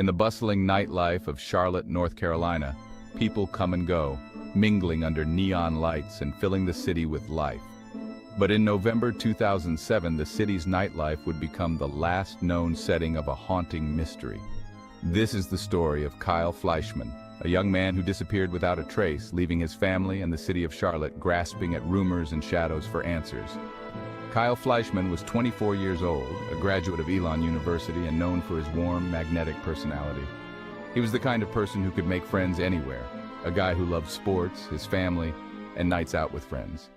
In the bustling nightlife of Charlotte, North Carolina, people come and go, mingling under neon lights and filling the city with life. But in November 2007, the city's nightlife would become the last known setting of a haunting mystery. This is the story of Kyle Fleischman, a young man who disappeared without a trace, leaving his family and the city of Charlotte grasping at rumors and shadows for answers. Kyle Fleischman was 24 years old, a graduate of Elon University and known for his warm, magnetic personality. He was the kind of person who could make friends anywhere, a guy who loved sports, his family, and nights out with friends.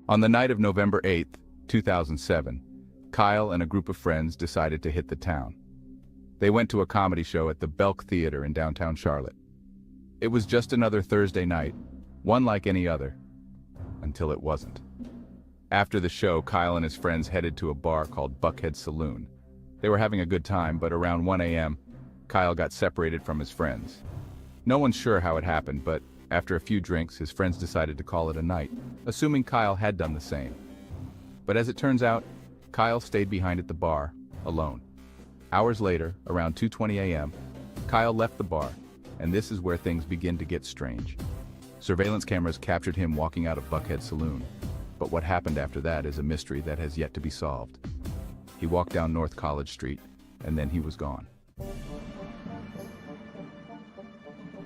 On the night of November 8, 2007, Kyle and a group of friends decided to hit the town. They went to a comedy show at the Belk Theater in downtown Charlotte. It was just another Thursday night, one like any other, until it wasn't. After the show, Kyle and his friends headed to a bar called Buckhead Saloon. They were having a good time, but around 1 a.m., Kyle got separated from his friends. No one's sure how it happened, but after a few drinks, his friends decided to call it a night, assuming Kyle had done the same. But as it turns out, Kyle stayed behind at the bar, alone. Hours later, around 2:20 a.m., Kyle left the bar, and this is where things begin to get strange. Surveillance cameras captured him walking out of Buckhead Saloon, but what happened after that is a mystery that has yet to be solved. He walked down North College Street, and then he was gone.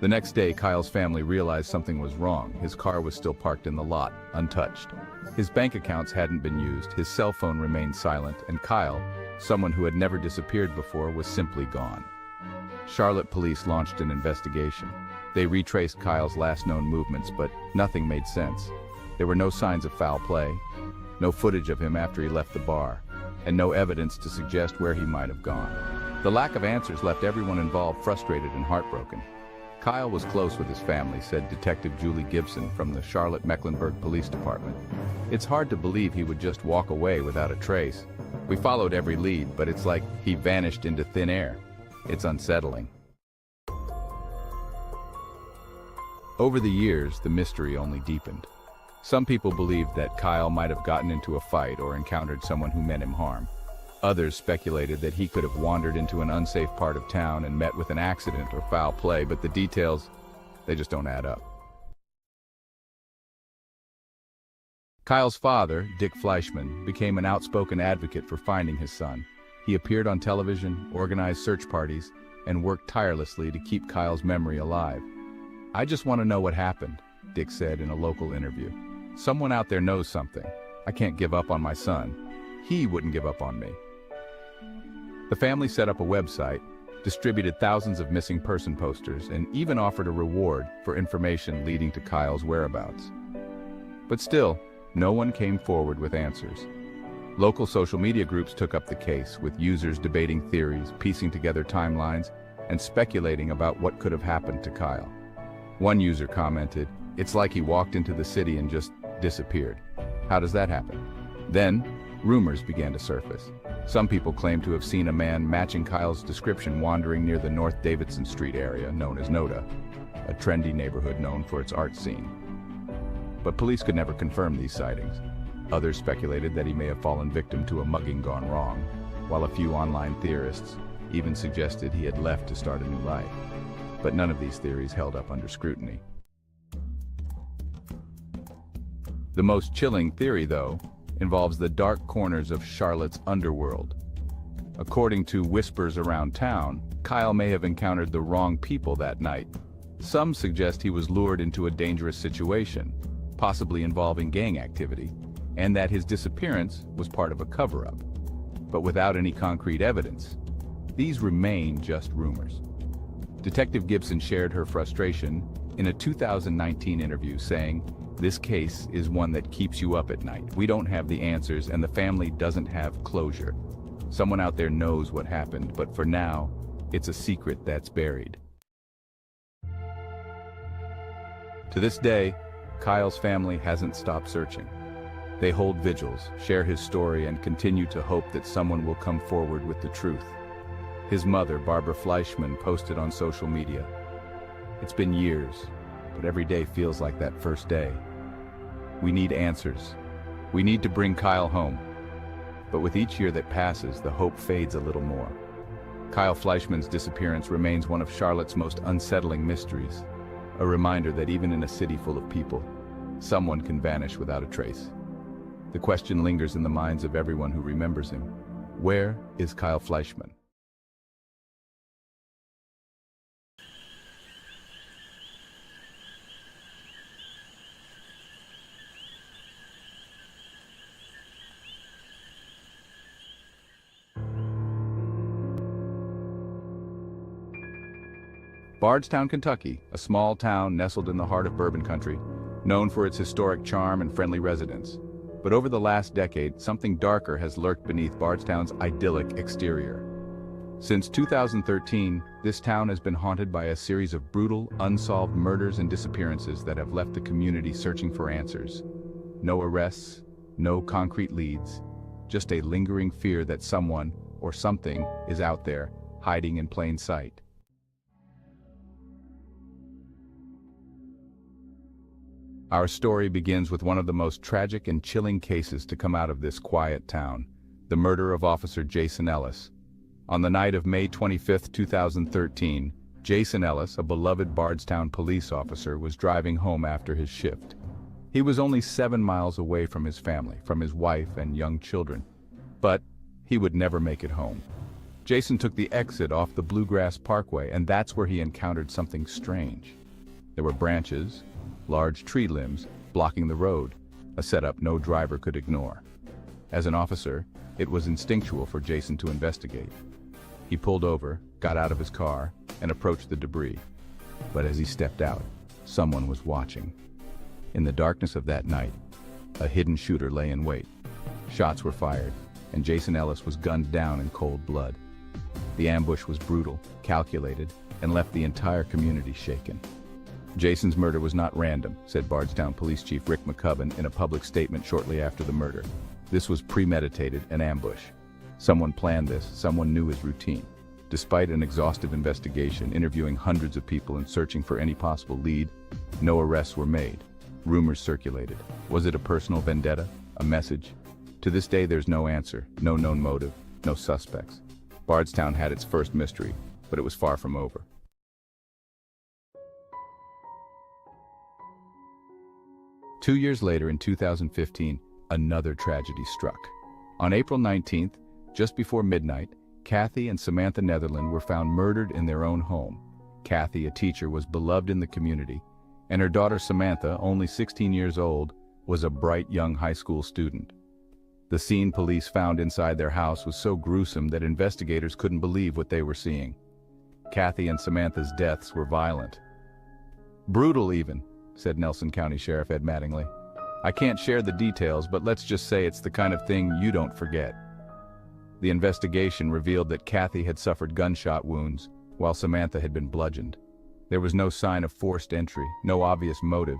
The next day, Kyle's family realized something was wrong. His car was still parked in the lot, untouched. His bank accounts hadn't been used, his cell phone remained silent, and Kyle, someone who had never disappeared before, was simply gone. Charlotte police launched an investigation. They retraced Kyle's last known movements, but nothing made sense. There were no signs of foul play, no footage of him after he left the bar, and no evidence to suggest where he might have gone. The lack of answers left everyone involved frustrated and heartbroken. Kyle was close with his family, said Detective Julie Gibson from the Charlotte-Mecklenburg Police Department. It's hard to believe he would just walk away without a trace. We followed every lead, but it's like he vanished into thin air. It's unsettling. Over the years, the mystery only deepened. Some people believed that Kyle might have gotten into a fight or encountered someone who meant him harm. Others speculated that he could have wandered into an unsafe part of town and met with an accident or foul play, but the details, they just don't add up. Kyle's father, Dick Fleischman, became an outspoken advocate for finding his son. He appeared on television, organized search parties, and worked tirelessly to keep Kyle's memory alive. "I just want to know what happened," Dick said in a local interview. "Someone out there knows something. I can't give up on my son. He wouldn't give up on me." The family set up a website, distributed thousands of missing person posters, and even offered a reward for information leading to Kyle's whereabouts. But still, no one came forward with answers. Local social media groups took up the case, with users debating theories, piecing together timelines, and speculating about what could have happened to Kyle. One user commented, "It's like he walked into the city and just disappeared. How does that happen?" Then, rumors began to surface. Some people claimed to have seen a man matching Kyle's description wandering near the North Davidson Street area, known as Noda, a trendy neighborhood known for its art scene. But police could never confirm these sightings. Others speculated that he may have fallen victim to a mugging gone wrong, while a few online theorists even suggested he had left to start a new life. But none of these theories held up under scrutiny. The most chilling theory, though, involves the dark corners of Charlotte's underworld. According to whispers around town, Kyle may have encountered the wrong people that night. Some suggest he was lured into a dangerous situation, possibly involving gang activity, and that his disappearance was part of a cover-up. But without any concrete evidence, these remain just rumors. Detective Gibson shared her frustration in a 2019 interview, saying, "This case is one that keeps you up at night. We don't have the answers, and the family doesn't have closure. Someone out there knows what happened, but for now, it's a secret that's buried." To this day, Kyle's family hasn't stopped searching. They hold vigils, share his story, and continue to hope that someone will come forward with the truth. His mother, Barbara Fleischman, posted on social media, "It's been years, but every day feels like that first day. We need answers. We need to bring Kyle home." But with each year that passes, the hope fades a little more. Kyle Fleischman's disappearance remains one of Charlotte's most unsettling mysteries, a reminder that even in a city full of people, someone can vanish without a trace. The question lingers in the minds of everyone who remembers him. Where is Kyle Fleischman? Bardstown, Kentucky, a small town nestled in the heart of bourbon country, known for its historic charm and friendly residents. But over the last decade, something darker has lurked beneath Bardstown's idyllic exterior. Since 2013, this town has been haunted by a series of brutal, unsolved murders and disappearances that have left the community searching for answers. No arrests, no concrete leads, just a lingering fear that someone or something is out there, hiding in plain sight. Our story begins with one of the most tragic and chilling cases to come out of this quiet town, the murder of Officer Jason Ellis. On the night of May 25, 2013, Jason Ellis, a beloved Bardstown police officer, was driving home after his shift. He was only 7 miles away from his family, from his wife and young children. But he would never make it home. Jason took the exit off the Bluegrass Parkway, and that's where he encountered something strange. There were branches, large tree limbs, blocking the road, a setup no driver could ignore. As an officer, it was instinctual for Jason to investigate. He pulled over, got out of his car, and approached the debris. But as he stepped out, someone was watching. In the darkness of that night, a hidden shooter lay in wait. Shots were fired, and Jason Ellis was gunned down in cold blood. The ambush was brutal, calculated, and left the entire community shaken. Jason's murder was not random, said Bardstown Police Chief Rick McCubbin in a public statement shortly after the murder. This was premeditated, an ambush. Someone planned this, someone knew his routine. Despite an exhaustive investigation, interviewing hundreds of people and searching for any possible lead, no arrests were made. Rumors circulated. Was it a personal vendetta? A message? To this day, there's no answer, no known motive, no suspects. Bardstown had its first mystery, but it was far from over. Two years later, in 2015, another tragedy struck. On April 19th, just before midnight, Kathy and Samantha Netherland were found murdered in their own home. Kathy, a teacher, was beloved in the community, and her daughter Samantha, only 16 years old, was a bright young high school student. The scene police found inside their house was so gruesome that investigators couldn't believe what they were seeing. Kathy and Samantha's deaths were violent. Brutal even, said Nelson County Sheriff Ed Mattingly. I can't share the details, but let's just say it's the kind of thing you don't forget. The investigation revealed that Kathy had suffered gunshot wounds, while Samantha had been bludgeoned. There was no sign of forced entry, no obvious motive,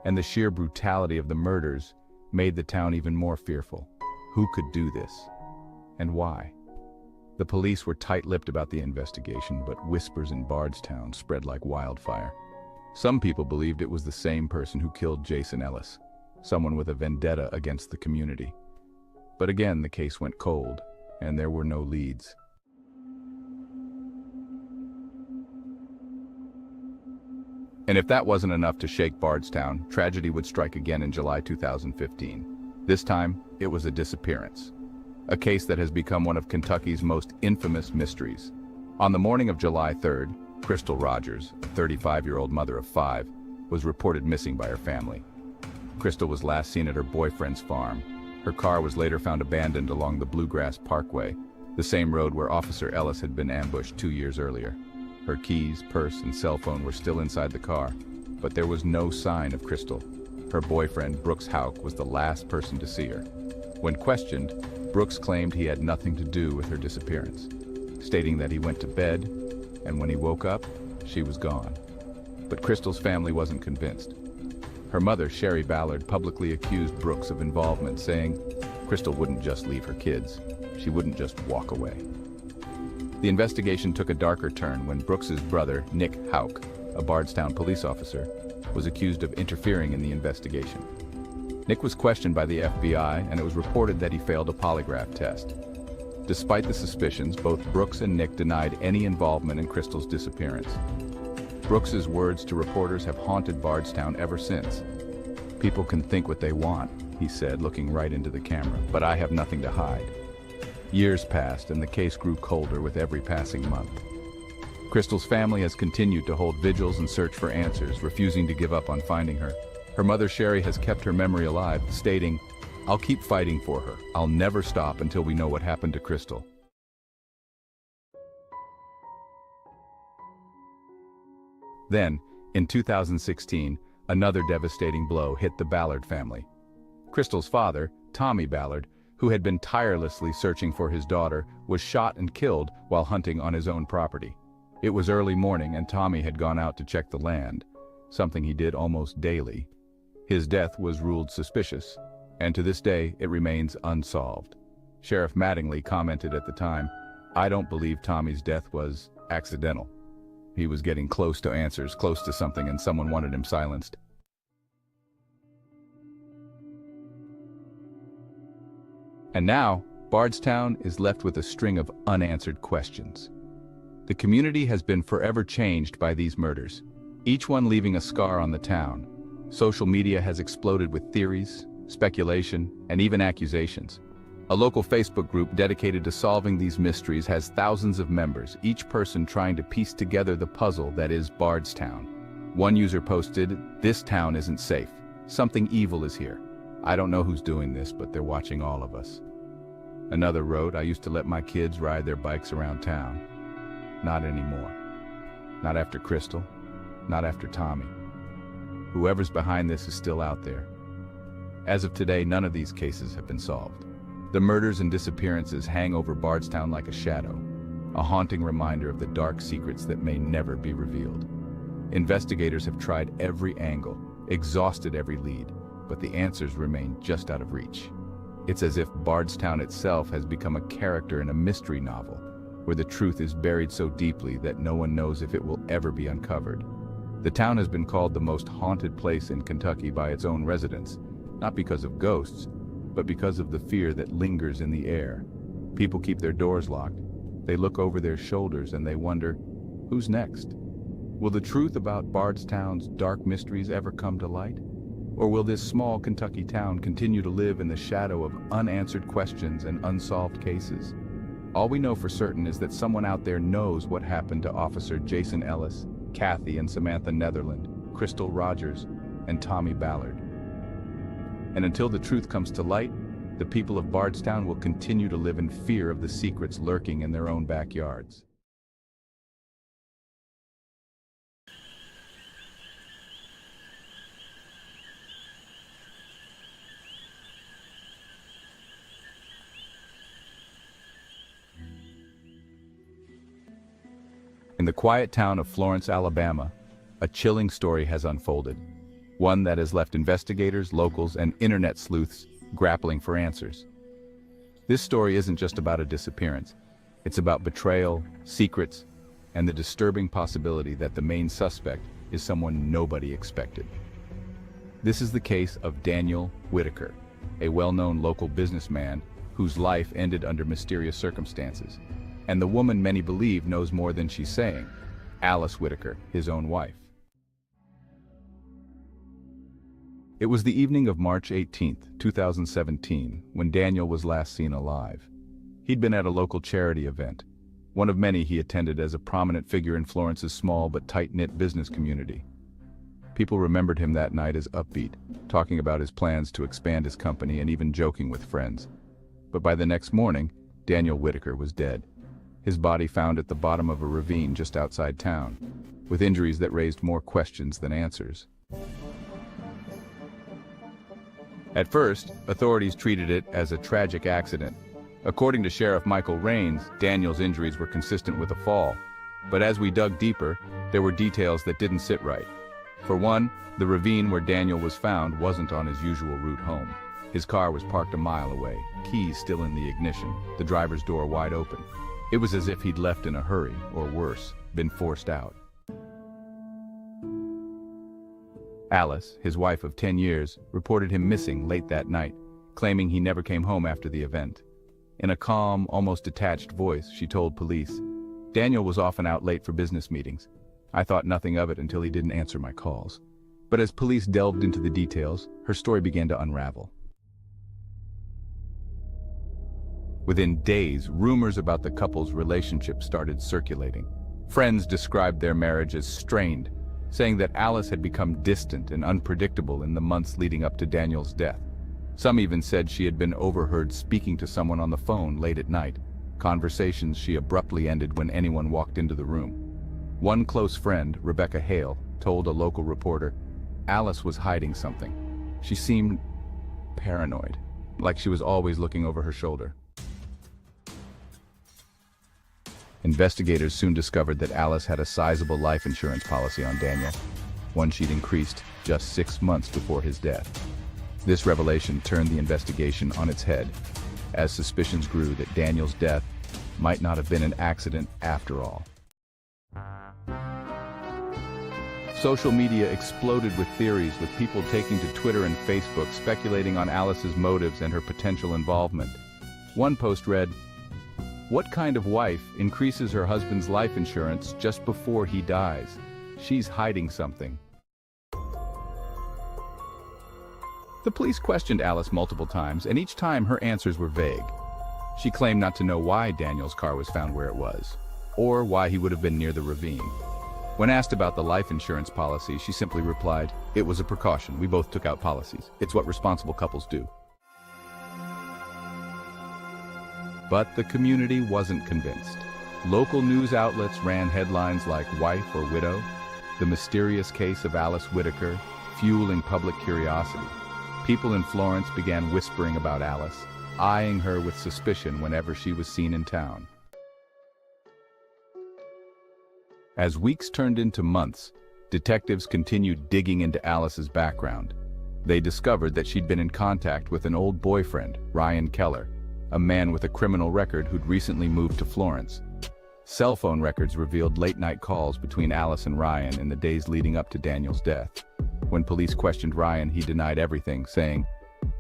and the sheer brutality of the murders made the town even more fearful. Who could do this? And why? The police were tight-lipped about the investigation, but whispers in Bardstown spread like wildfire. Some people believed it was the same person who killed Jason Ellis, someone with a vendetta against the community. But again, the case went cold, and there were no leads. And if that wasn't enough to shake Bardstown, tragedy would strike again in July 2015. This time, it was a disappearance. A case that has become one of Kentucky's most infamous mysteries. On the morning of July 3rd, Crystal Rogers, a 35-year-old mother of 5, was reported missing by her family. Crystal was last seen at her boyfriend's farm. Her car was later found abandoned along the Bluegrass Parkway, the same road where Officer Ellis had been ambushed 2 years earlier. Her keys, purse, and cell phone were still inside the car, but there was no sign of Crystal. Her boyfriend, Brooks Houck, was the last person to see her. When questioned, Brooks claimed he had nothing to do with her disappearance, stating that he went to bed, and when he woke up, she was gone. But Crystal's family wasn't convinced. Her mother, Sherry Ballard, publicly accused Brooks of involvement, saying Crystal wouldn't just leave her kids. She wouldn't just walk away. The investigation took a darker turn when Brooks's brother, Nick Houck, a Bardstown police officer, was accused of interfering in the investigation. Nick was questioned by the FBI, and it was reported that he failed a polygraph test. Despite the suspicions, both Brooks and Nick denied any involvement in Crystal's disappearance. Brooks's words to reporters have haunted Bardstown ever since. "People can think what they want," he said, looking right into the camera, "but I have nothing to hide." Years passed, and the case grew colder with every passing month. Crystal's family has continued to hold vigils and search for answers, refusing to give up on finding her. Her mother, Sherry, has kept her memory alive, stating, "I'll keep fighting for her. I'll never stop until we know what happened to Crystal." Then, in 2016, another devastating blow hit the Ballard family. Crystal's father, Tommy Ballard, who had been tirelessly searching for his daughter, was shot and killed while hunting on his own property. It was early morning and Tommy had gone out to check the land, something he did almost daily. His death was ruled suspicious, and to this day it remains unsolved. Sheriff Mattingly commented at the time, "I don't believe Tommy's death was accidental. He was getting close to answers, close to something, and someone wanted him silenced." And now, Bardstown is left with a string of unanswered questions. The community has been forever changed by these murders, each one leaving a scar on the town. Social media has exploded with theories, speculation, and even accusations. A local Facebook group dedicated to solving these mysteries has thousands of members, each person trying to piece together the puzzle that is Bardstown. One user posted, "This town isn't safe. Something evil is here. I don't know who's doing this, but they're watching all of us." Another wrote, "I used to let my kids ride their bikes around town. Not anymore. Not after Crystal. Not after Tommy. Whoever's behind this is still out there." As of today, none of these cases have been solved. The murders and disappearances hang over Bardstown like a shadow, a haunting reminder of the dark secrets that may never be revealed. Investigators have tried every angle, exhausted every lead, but the answers remain just out of reach. It's as if Bardstown itself has become a character in a mystery novel, where the truth is buried so deeply that no one knows if it will ever be uncovered. The town has been called the most haunted place in Kentucky by its own residents, not because of ghosts, but because of the fear that lingers in the air. People keep their doors locked. They look over their shoulders and they wonder, who's next? Will the truth about Bardstown's dark mysteries ever come to light? Or will this small Kentucky town continue to live in the shadow of unanswered questions and unsolved cases? All we know for certain is that someone out there knows what happened to Officer Jason Ellis, Kathy and Samantha Netherland, Crystal Rogers, and Tommy Ballard. And until the truth comes to light, the people of Bardstown will continue to live in fear of the secrets lurking in their own backyards. In the quiet town of Florence, Alabama, a chilling story has unfolded. One that has left investigators, locals, and internet sleuths grappling for answers. This story isn't just about a disappearance. It's about betrayal, secrets, and the disturbing possibility that the main suspect is someone nobody expected. This is the case of Daniel Whitaker, a well-known local businessman whose life ended under mysterious circumstances. And the woman many believe knows more than she's saying, Alice Whitaker, his own wife. It was the evening of March 18, 2017, when Daniel was last seen alive. He'd been at a local charity event, one of many he attended as a prominent figure in Florence's small but tight-knit business community. People remembered him that night as upbeat, talking about his plans to expand his company and even joking with friends. But by the next morning, Daniel Whitaker was dead. His body found at the bottom of a ravine just outside town, with injuries that raised more questions than answers. At first, authorities treated it as a tragic accident. According to Sheriff Michael Raines, Daniel's injuries were consistent with a fall. But as we dug deeper, there were details that didn't sit right. For one, the ravine where Daniel was found wasn't on his usual route home. His car was parked a mile away, keys still in the ignition, the driver's door wide open. It was as if he'd left in a hurry, or worse, been forced out. Alice, his wife of 10 years, reported him missing late that night, claiming he never came home after the event. In a calm, almost detached voice, she told police, "Daniel was often out late for business meetings. I thought nothing of it until he didn't answer my calls." But as police delved into the details, her story began to unravel. Within days, rumors about the couple's relationship started circulating. Friends described their marriage as strained, saying that Alice had become distant and unpredictable in the months leading up to Daniel's death. Some even said she had been overheard speaking to someone on the phone late at night, conversations she abruptly ended when anyone walked into the room. One close friend, Rebecca Hale, told a local reporter, Alice was hiding something. She seemed paranoid, like she was always looking over her shoulder. Investigators soon discovered that Alice had a sizable life insurance policy on Daniel, one she'd increased just 6 months before his death. This revelation turned the investigation on its head, as suspicions grew that Daniel's death might not have been an accident after all. Social media exploded with theories, with people taking to Twitter and Facebook speculating on Alice's motives and her potential involvement. One post read, "What kind of wife increases her husband's life insurance just before he dies? She's hiding something." The police questioned Alice multiple times, and each time her answers were vague. She claimed not to know why Daniel's car was found where it was, or why he would have been near the ravine. When asked about the life insurance policy, she simply replied, "It was a precaution. We both took out policies. It's what responsible couples do." But the community wasn't convinced. Local news outlets ran headlines like "Wife or Widow?" "The Mysterious Case of Alice Whitaker," fueling public curiosity. People in Florence began whispering about Alice, eyeing her with suspicion whenever she was seen in town. As weeks turned into months, detectives continued digging into Alice's background. They discovered that she'd been in contact with an old boyfriend, Ryan Keller, a man with a criminal record who'd recently moved to Florence. Cell phone records revealed late-night calls between Alice and Ryan in the days leading up to Daniel's death. When police questioned Ryan, he denied everything, saying,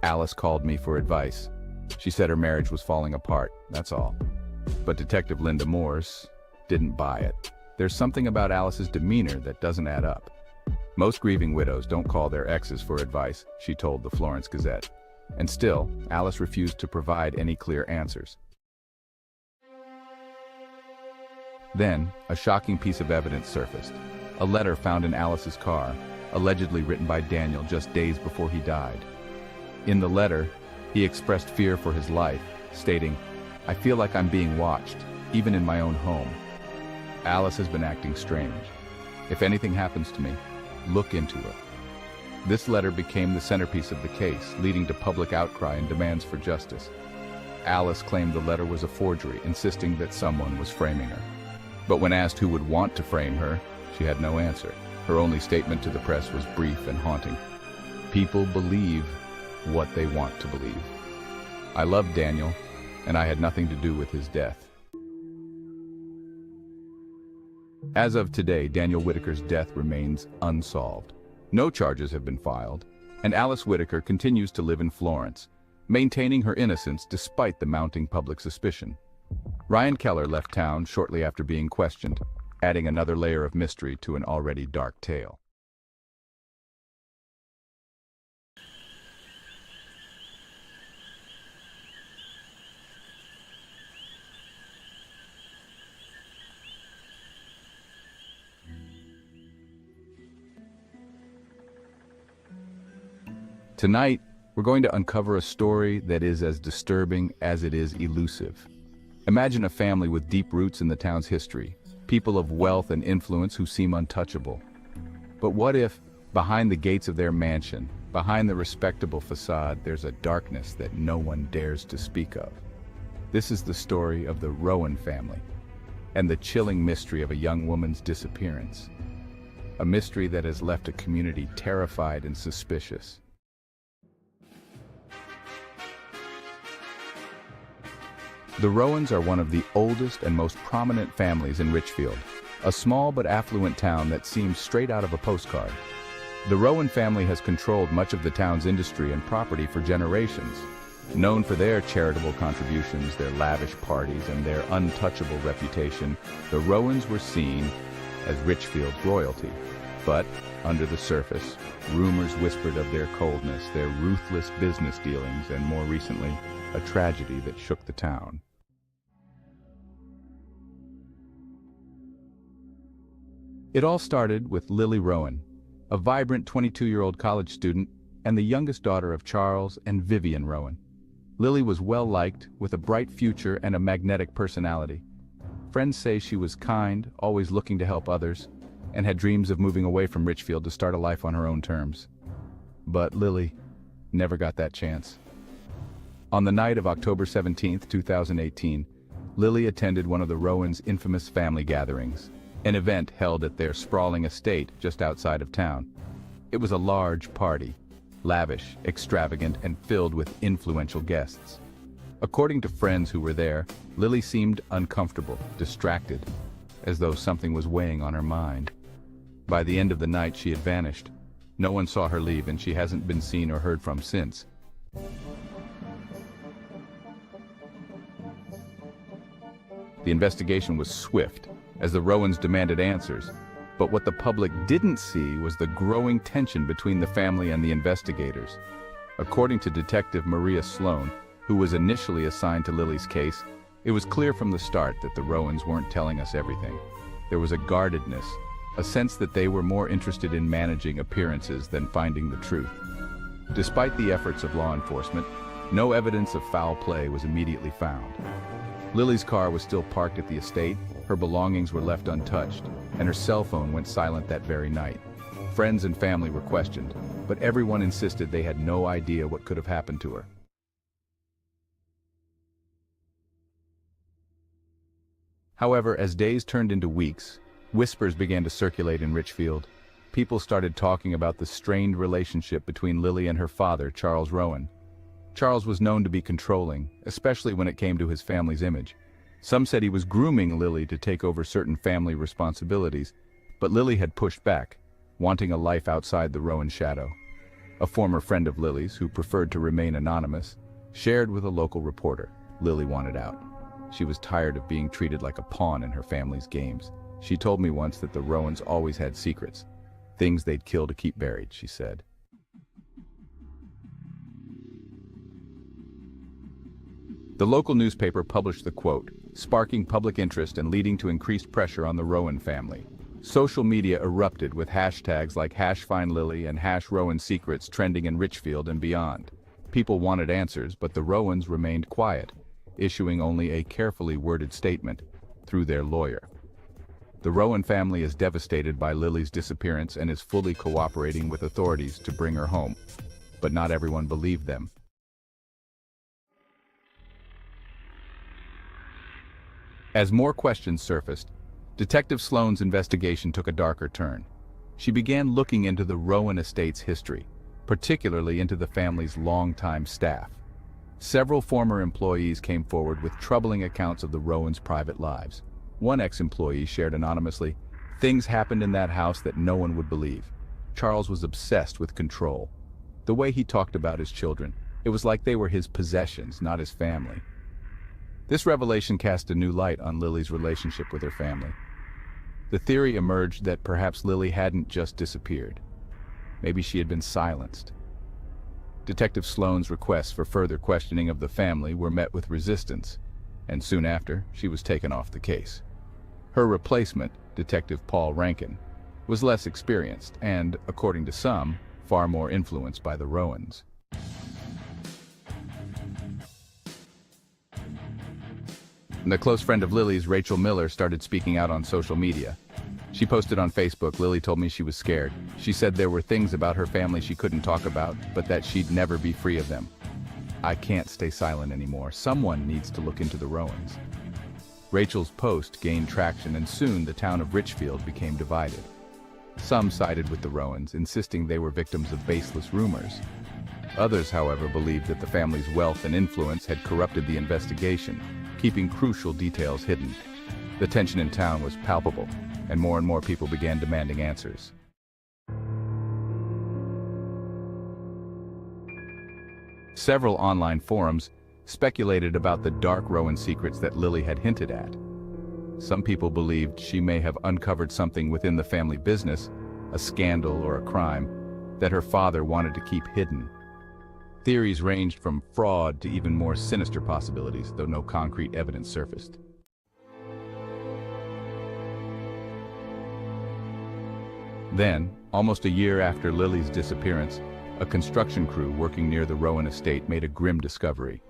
"Alice called me for advice. She said her marriage was falling apart, that's all." But Detective Linda Morse didn't buy it. "There's something about Alice's demeanor that doesn't add up. Most grieving widows don't call their exes for advice," she told the Florence Gazette. And still, Alice refused to provide any clear answers. Then, a shocking piece of evidence surfaced. A letter found in Alice's car, allegedly written by Daniel just days before he died. In the letter, he expressed fear for his life, stating, "I feel like I'm being watched, even in my own home. Alice has been acting strange. If anything happens to me, look into her." This letter became the centerpiece of the case, leading to public outcry and demands for justice. Alice claimed the letter was a forgery, insisting that someone was framing her. But when asked who would want to frame her, she had no answer. Her only statement to the press was brief and haunting. "People believe what they want to believe. I loved Daniel, and I had nothing to do with his death." As of today, Daniel Whitaker's death remains unsolved. No charges have been filed, and Alice Whitaker continues to live in Florence, maintaining her innocence despite the mounting public suspicion. Ryan Keller left town shortly after being questioned, adding another layer of mystery to an already dark tale. Tonight, we're going to uncover a story that is as disturbing as it is elusive. Imagine a family with deep roots in the town's history, people of wealth and influence who seem untouchable. But what if, behind the gates of their mansion, behind the respectable facade, there's a darkness that no one dares to speak of? This is the story of the Rowan family, and the chilling mystery of a young woman's disappearance. A mystery that has left a community terrified and suspicious. The Rowans are one of the oldest and most prominent families in Richfield, a small but affluent town that seems straight out of a postcard. The Rowan family has controlled much of the town's industry and property for generations. Known for their charitable contributions, their lavish parties, and their untouchable reputation, the Rowans were seen as Richfield's royalty. But, under the surface, rumors whispered of their coldness, their ruthless business dealings, and more recently, a tragedy that shook the town. It all started with Lily Rowan, a vibrant 22-year-old college student and the youngest daughter of Charles and Vivian Rowan. Lily was well-liked, with a bright future and a magnetic personality. Friends say she was kind, always looking to help others, and had dreams of moving away from Richfield to start a life on her own terms. But Lily never got that chance. On the night of October 17, 2018, Lily attended one of the Rowans' infamous family gatherings, an event held at their sprawling estate just outside of town. It was a large party, lavish, extravagant, and filled with influential guests. According to friends who were there, Lily seemed uncomfortable, distracted, as though something was weighing on her mind. By the end of the night, she had vanished. No one saw her leave, and she hasn't been seen or heard from since. The investigation was swift, as the Rowans demanded answers. But what the public didn't see was the growing tension between the family and the investigators. According to Detective Maria Sloan, who was initially assigned to Lily's case, it was clear from the start that the Rowans weren't telling us everything. There was a guardedness, a sense that they were more interested in managing appearances than finding the truth. Despite the efforts of law enforcement, no evidence of foul play was immediately found. Lily's car was still parked at the estate, her belongings were left untouched, and her cell phone went silent that very night. Friends and family were questioned, but everyone insisted they had no idea what could have happened to her. However, as days turned into weeks, whispers began to circulate in Richfield. People started talking about the strained relationship between Lily and her father, Charles Rowan. Charles was known to be controlling, especially when it came to his family's image. Some said he was grooming Lily to take over certain family responsibilities, but Lily had pushed back, wanting a life outside the Rowan shadow. A former friend of Lily's, who preferred to remain anonymous, shared with a local reporter. Lily wanted out. She was tired of being treated like a pawn in her family's games. She told me once that the Rowans always had secrets, things they'd kill to keep buried, she said. The local newspaper published the quote, sparking public interest and leading to increased pressure on the Rowan family. Social media erupted with hashtags like #FindLily and #RowanSecrets trending in Richfield and beyond. People wanted answers, but the Rowans remained quiet, issuing only a carefully worded statement through their lawyer. The Rowan family is devastated by Lily's disappearance and is fully cooperating with authorities to bring her home. But not everyone believed them. As more questions surfaced, Detective Sloan's investigation took a darker turn. She began looking into the Rowan estate's history, particularly into the family's longtime staff. Several former employees came forward with troubling accounts of the Rowans' private lives. One ex-employee shared anonymously, "Things happened in that house that no one would believe. Charles was obsessed with control. The way he talked about his children, it was like they were his possessions, not his family." This revelation cast a new light on Lily's relationship with her family. The theory emerged that perhaps Lily hadn't just disappeared. Maybe she had been silenced. Detective Sloan's requests for further questioning of the family were met with resistance, and soon after, she was taken off the case. Her replacement, Detective Paul Rankin, was less experienced and, according to some, far more influenced by the Rowans. And a close friend of Lily's, Rachel Miller, started speaking out on social media. She posted on Facebook, "Lily told me she was scared. She said there were things about her family she couldn't talk about, but that she'd never be free of them. I can't stay silent anymore. Someone needs to look into the Rowans." Rachel's post gained traction, and soon the town of Richfield became divided. Some sided with the Rowans, insisting they were victims of baseless rumors. Others, however, believed that the family's wealth and influence had corrupted the investigation, keeping crucial details hidden. The tension in town was palpable, and more people began demanding answers. Several online forums speculated about the dark Rowan secrets that Lily had hinted at. Some people believed she may have uncovered something within the family business, a scandal or a crime, that her father wanted to keep hidden. Theories ranged from fraud to even more sinister possibilities, though no concrete evidence surfaced. Then, almost a year after Lily's disappearance, a construction crew working near the Rowan estate made a grim discovery.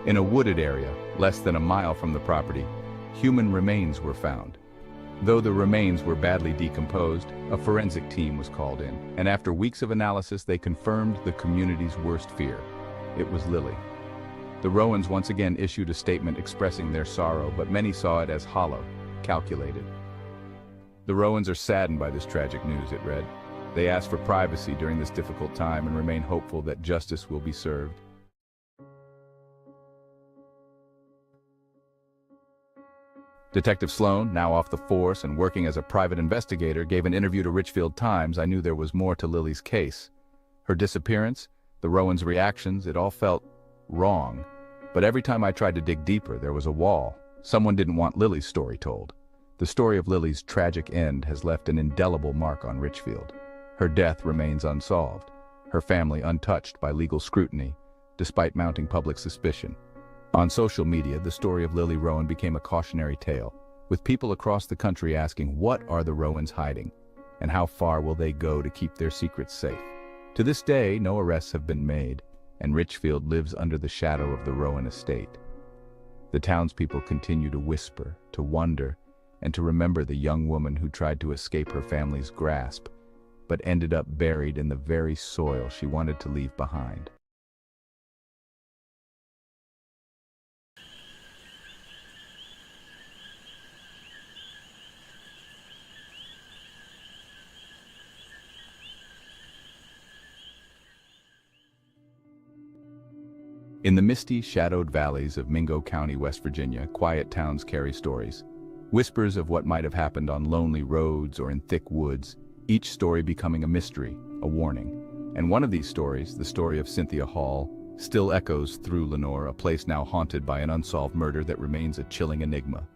In a wooded area, less than a mile from the property, human remains were found. Though the remains were badly decomposed, a forensic team was called in, and after weeks of analysis they confirmed the community's worst fear. It was Lily. The Rowans once again issued a statement expressing their sorrow, but many saw it as hollow, calculated. The Rowans are saddened by this tragic news, it read. They ask for privacy during this difficult time and remain hopeful that justice will be served. Detective Sloan, now off the force and working as a private investigator, gave an interview to Richfield Times. I knew there was more to Lily's case. Her disappearance, the Rowans' reactions, it all felt wrong. But every time I tried to dig deeper, there was a wall. Someone didn't want Lily's story told. The story of Lily's tragic end has left an indelible mark on Richfield. Her death remains unsolved, her family untouched by legal scrutiny, despite mounting public suspicion. On social media, the story of Lily Rowan became a cautionary tale, with people across the country asking, what are the Rowans hiding, and how far will they go to keep their secrets safe? To this day, no arrests have been made, and Richfield lives under the shadow of the Rowan estate. The townspeople continue to whisper, to wonder, and to remember the young woman who tried to escape her family's grasp, but ended up buried in the very soil she wanted to leave behind. In the misty, shadowed valleys of Mingo County, West Virginia, quiet towns carry stories. Whispers of what might have happened on lonely roads or in thick woods, each story becoming a mystery, a warning. And one of these stories, the story of Cynthia Hall, still echoes through Lenore, a place now haunted by an unsolved murder that remains a chilling enigma.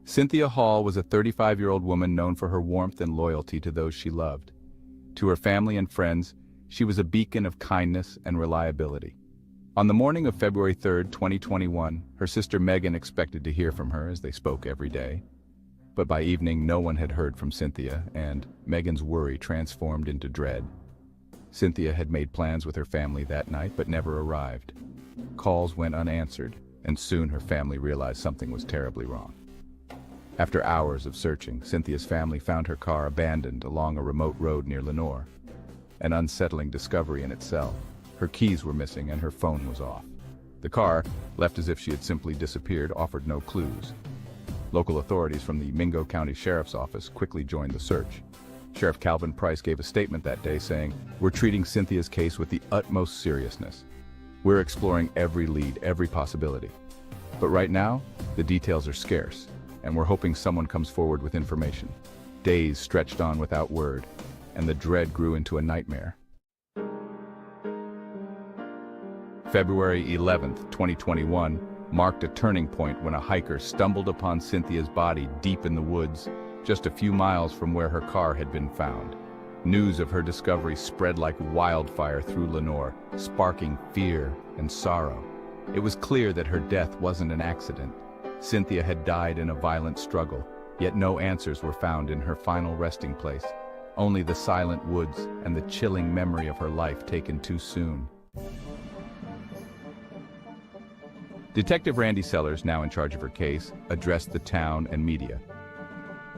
Cynthia Hall was a 35-year-old woman known for her warmth and loyalty to those she loved. To her family and friends, she was a beacon of kindness and reliability. On the morning of February 3, 2021, her sister Megan expected to hear from her as they spoke every day. But by evening, no one had heard from Cynthia, and Megan's worry transformed into dread. Cynthia had made plans with her family that night, but never arrived. Calls went unanswered, and soon her family realized something was terribly wrong. After hours of searching, Cynthia's family found her car abandoned along a remote road near Lenore. An unsettling discovery in itself. Her keys were missing and her phone was off. The car, left as if she had simply disappeared, offered no clues. Local authorities from the Mingo County Sheriff's Office quickly joined the search. Sheriff Calvin Price gave a statement that day saying, "We're treating Cynthia's case with the utmost seriousness. We're exploring every lead, every possibility. But right now, the details are scarce, and we're hoping someone comes forward with information." Days stretched on without word, and the dread grew into a nightmare. February 11, 2021, marked a turning point when a hiker stumbled upon Cynthia's body deep in the woods, just a few miles from where her car had been found. News of her discovery spread like wildfire through Lenore, sparking fear and sorrow. It was clear that her death wasn't an accident. Cynthia had died in a violent struggle, yet no answers were found in her final resting place. Only the silent woods and the chilling memory of her life taken too soon. Detective Randy Sellers, now in charge of her case, addressed the town and media.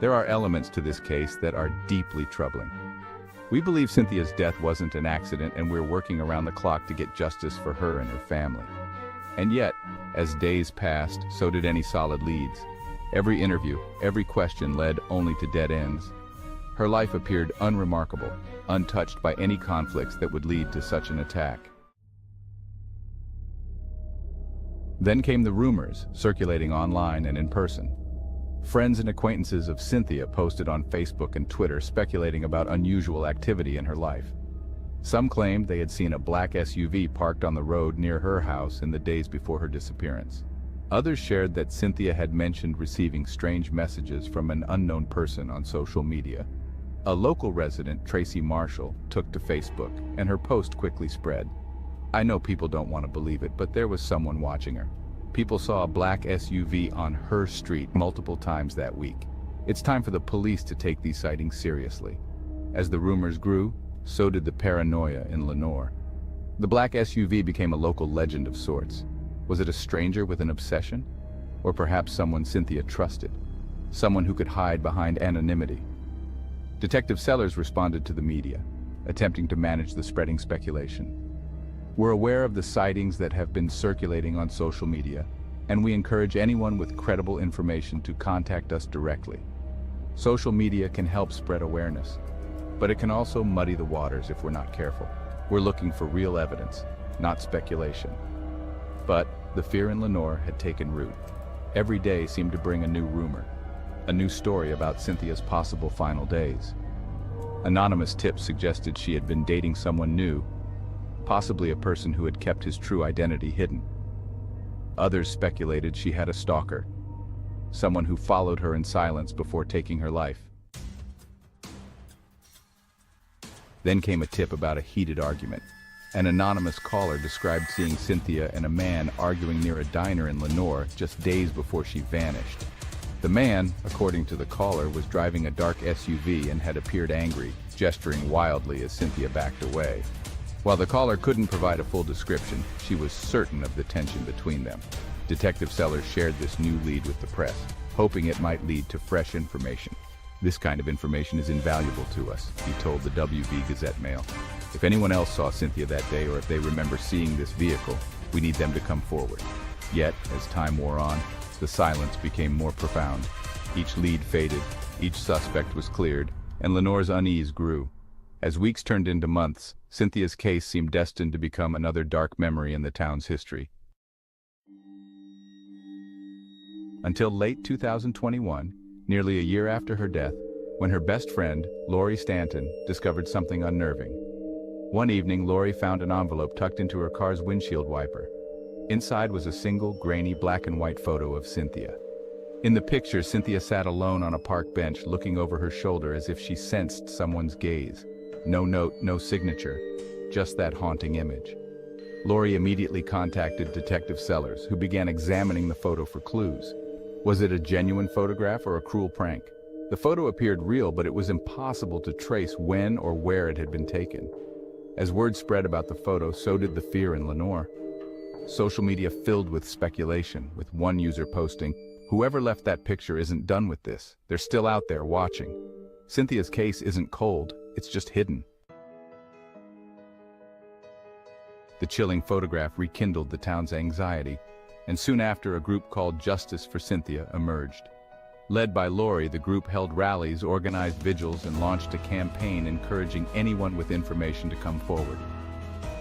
There are elements to this case that are deeply troubling. We believe Cynthia's death wasn't an accident, and we're working around the clock to get justice for her and her family. And yet, as days passed, so did any solid leads. Every interview, every question led only to dead ends. Her life appeared unremarkable, untouched by any conflicts that would lead to such an attack. Then came the rumors, circulating online and in person. Friends and acquaintances of Cynthia posted on Facebook and Twitter speculating about unusual activity in her life. Some claimed they had seen a black SUV parked on the road near her house in the days before her disappearance. Others shared that Cynthia had mentioned receiving strange messages from an unknown person on social media. A local resident, Tracy Marshall, took to Facebook, and her post quickly spread. "I know people don't want to believe it, but there was someone watching her. People saw a black SUV on her street multiple times that week. It's time for the police to take these sightings seriously." As the rumors grew, so did the paranoia in Lenoir. The black SUV became a local legend of sorts. Was it a stranger with an obsession? Or perhaps someone Cynthia trusted? Someone who could hide behind anonymity? Detective Sellers responded to the media, attempting to manage the spreading speculation. "We're aware of the sightings that have been circulating on social media, and we encourage anyone with credible information to contact us directly. Social media can help spread awareness, but it can also muddy the waters if we're not careful. We're looking for real evidence, not speculation." But the fear in Lenoir had taken root. Every day seemed to bring a new rumor, a new story about Cynthia's possible final days. Anonymous tips suggested she had been dating someone new, possibly a person who had kept his true identity hidden. Others speculated she had a stalker, someone who followed her in silence before taking her life. Then came a tip about a heated argument. An anonymous caller described seeing Cynthia and a man arguing near a diner in Lenoir just days before she vanished. The man, according to the caller, was driving a dark SUV and had appeared angry, gesturing wildly as Cynthia backed away. While the caller couldn't provide a full description, she was certain of the tension between them. Detective Sellers shared this new lead with the press, hoping it might lead to fresh information. "This kind of information is invaluable to us," he told the WV Gazette-Mail. "If anyone else saw Cynthia that day, or if they remember seeing this vehicle, we need them to come forward." Yet, as time wore on, the silence became more profound. Each lead faded, each suspect was cleared, and Lenoir's unease grew. As weeks turned into months, Cynthia's case seemed destined to become another dark memory in the town's history. Until late 2021, nearly a year after her death, when her best friend, Lori Stanton, discovered something unnerving. One evening, Lori found an envelope tucked into her car's windshield wiper. Inside was a single, grainy black and white photo of Cynthia. In the picture, Cynthia sat alone on a park bench, looking over her shoulder as if she sensed someone's gaze. No note, no signature, just that haunting image. Lori immediately contacted Detective Sellers, who began examining the photo for clues. Was it a genuine photograph or a cruel prank? The photo appeared real, but it was impossible to trace when or where it had been taken. As word spread about the photo, so did the fear in Lenoir. Social media filled with speculation, with one user posting, "Whoever left that picture isn't done with this. They're still out there watching. Cynthia's case isn't cold, it's just hidden." The chilling photograph rekindled the town's anxiety, and soon after, a group called Justice for Cynthia emerged. Led by Lori, the group held rallies, organized vigils, and launched a campaign encouraging anyone with information to come forward.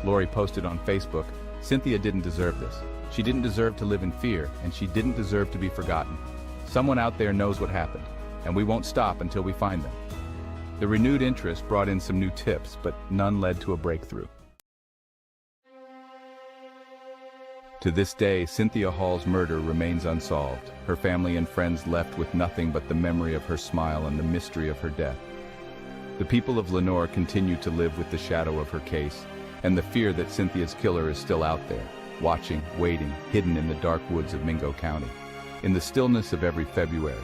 Lori posted on Facebook, "Cynthia didn't deserve this. She didn't deserve to live in fear, and she didn't deserve to be forgotten. Someone out there knows what happened, and we won't stop until we find them." The renewed interest brought in some new tips, but none led to a breakthrough. To this day, Cynthia Hall's murder remains unsolved, her family and friends left with nothing but the memory of her smile and the mystery of her death. The people of Lenoir continue to live with the shadow of her case, and the fear that Cynthia's killer is still out there, watching, waiting, hidden in the dark woods of Mingo County. In the stillness of every February,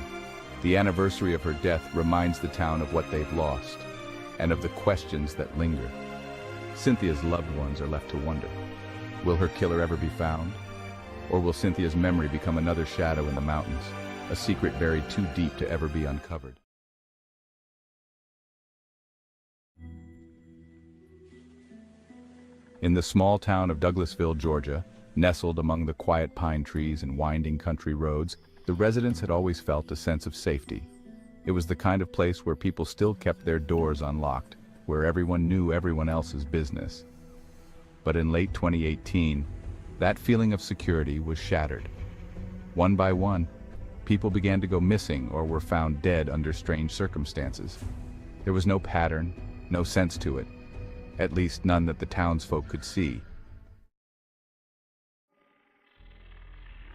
the anniversary of her death reminds the town of what they've lost, and of the questions that linger. Cynthia's loved ones are left to wonder. Will her killer ever be found? Or will Cynthia's memory become another shadow in the mountains, a secret buried too deep to ever be uncovered? In the small town of Douglasville, Georgia, nestled among the quiet pine trees and winding country roads, the residents had always felt a sense of safety. It was the kind of place where people still kept their doors unlocked, where everyone knew everyone else's business. But in late 2018, that feeling of security was shattered. One by one, people began to go missing or were found dead under strange circumstances. There was no pattern, no sense to it. at least none that the townsfolk could see.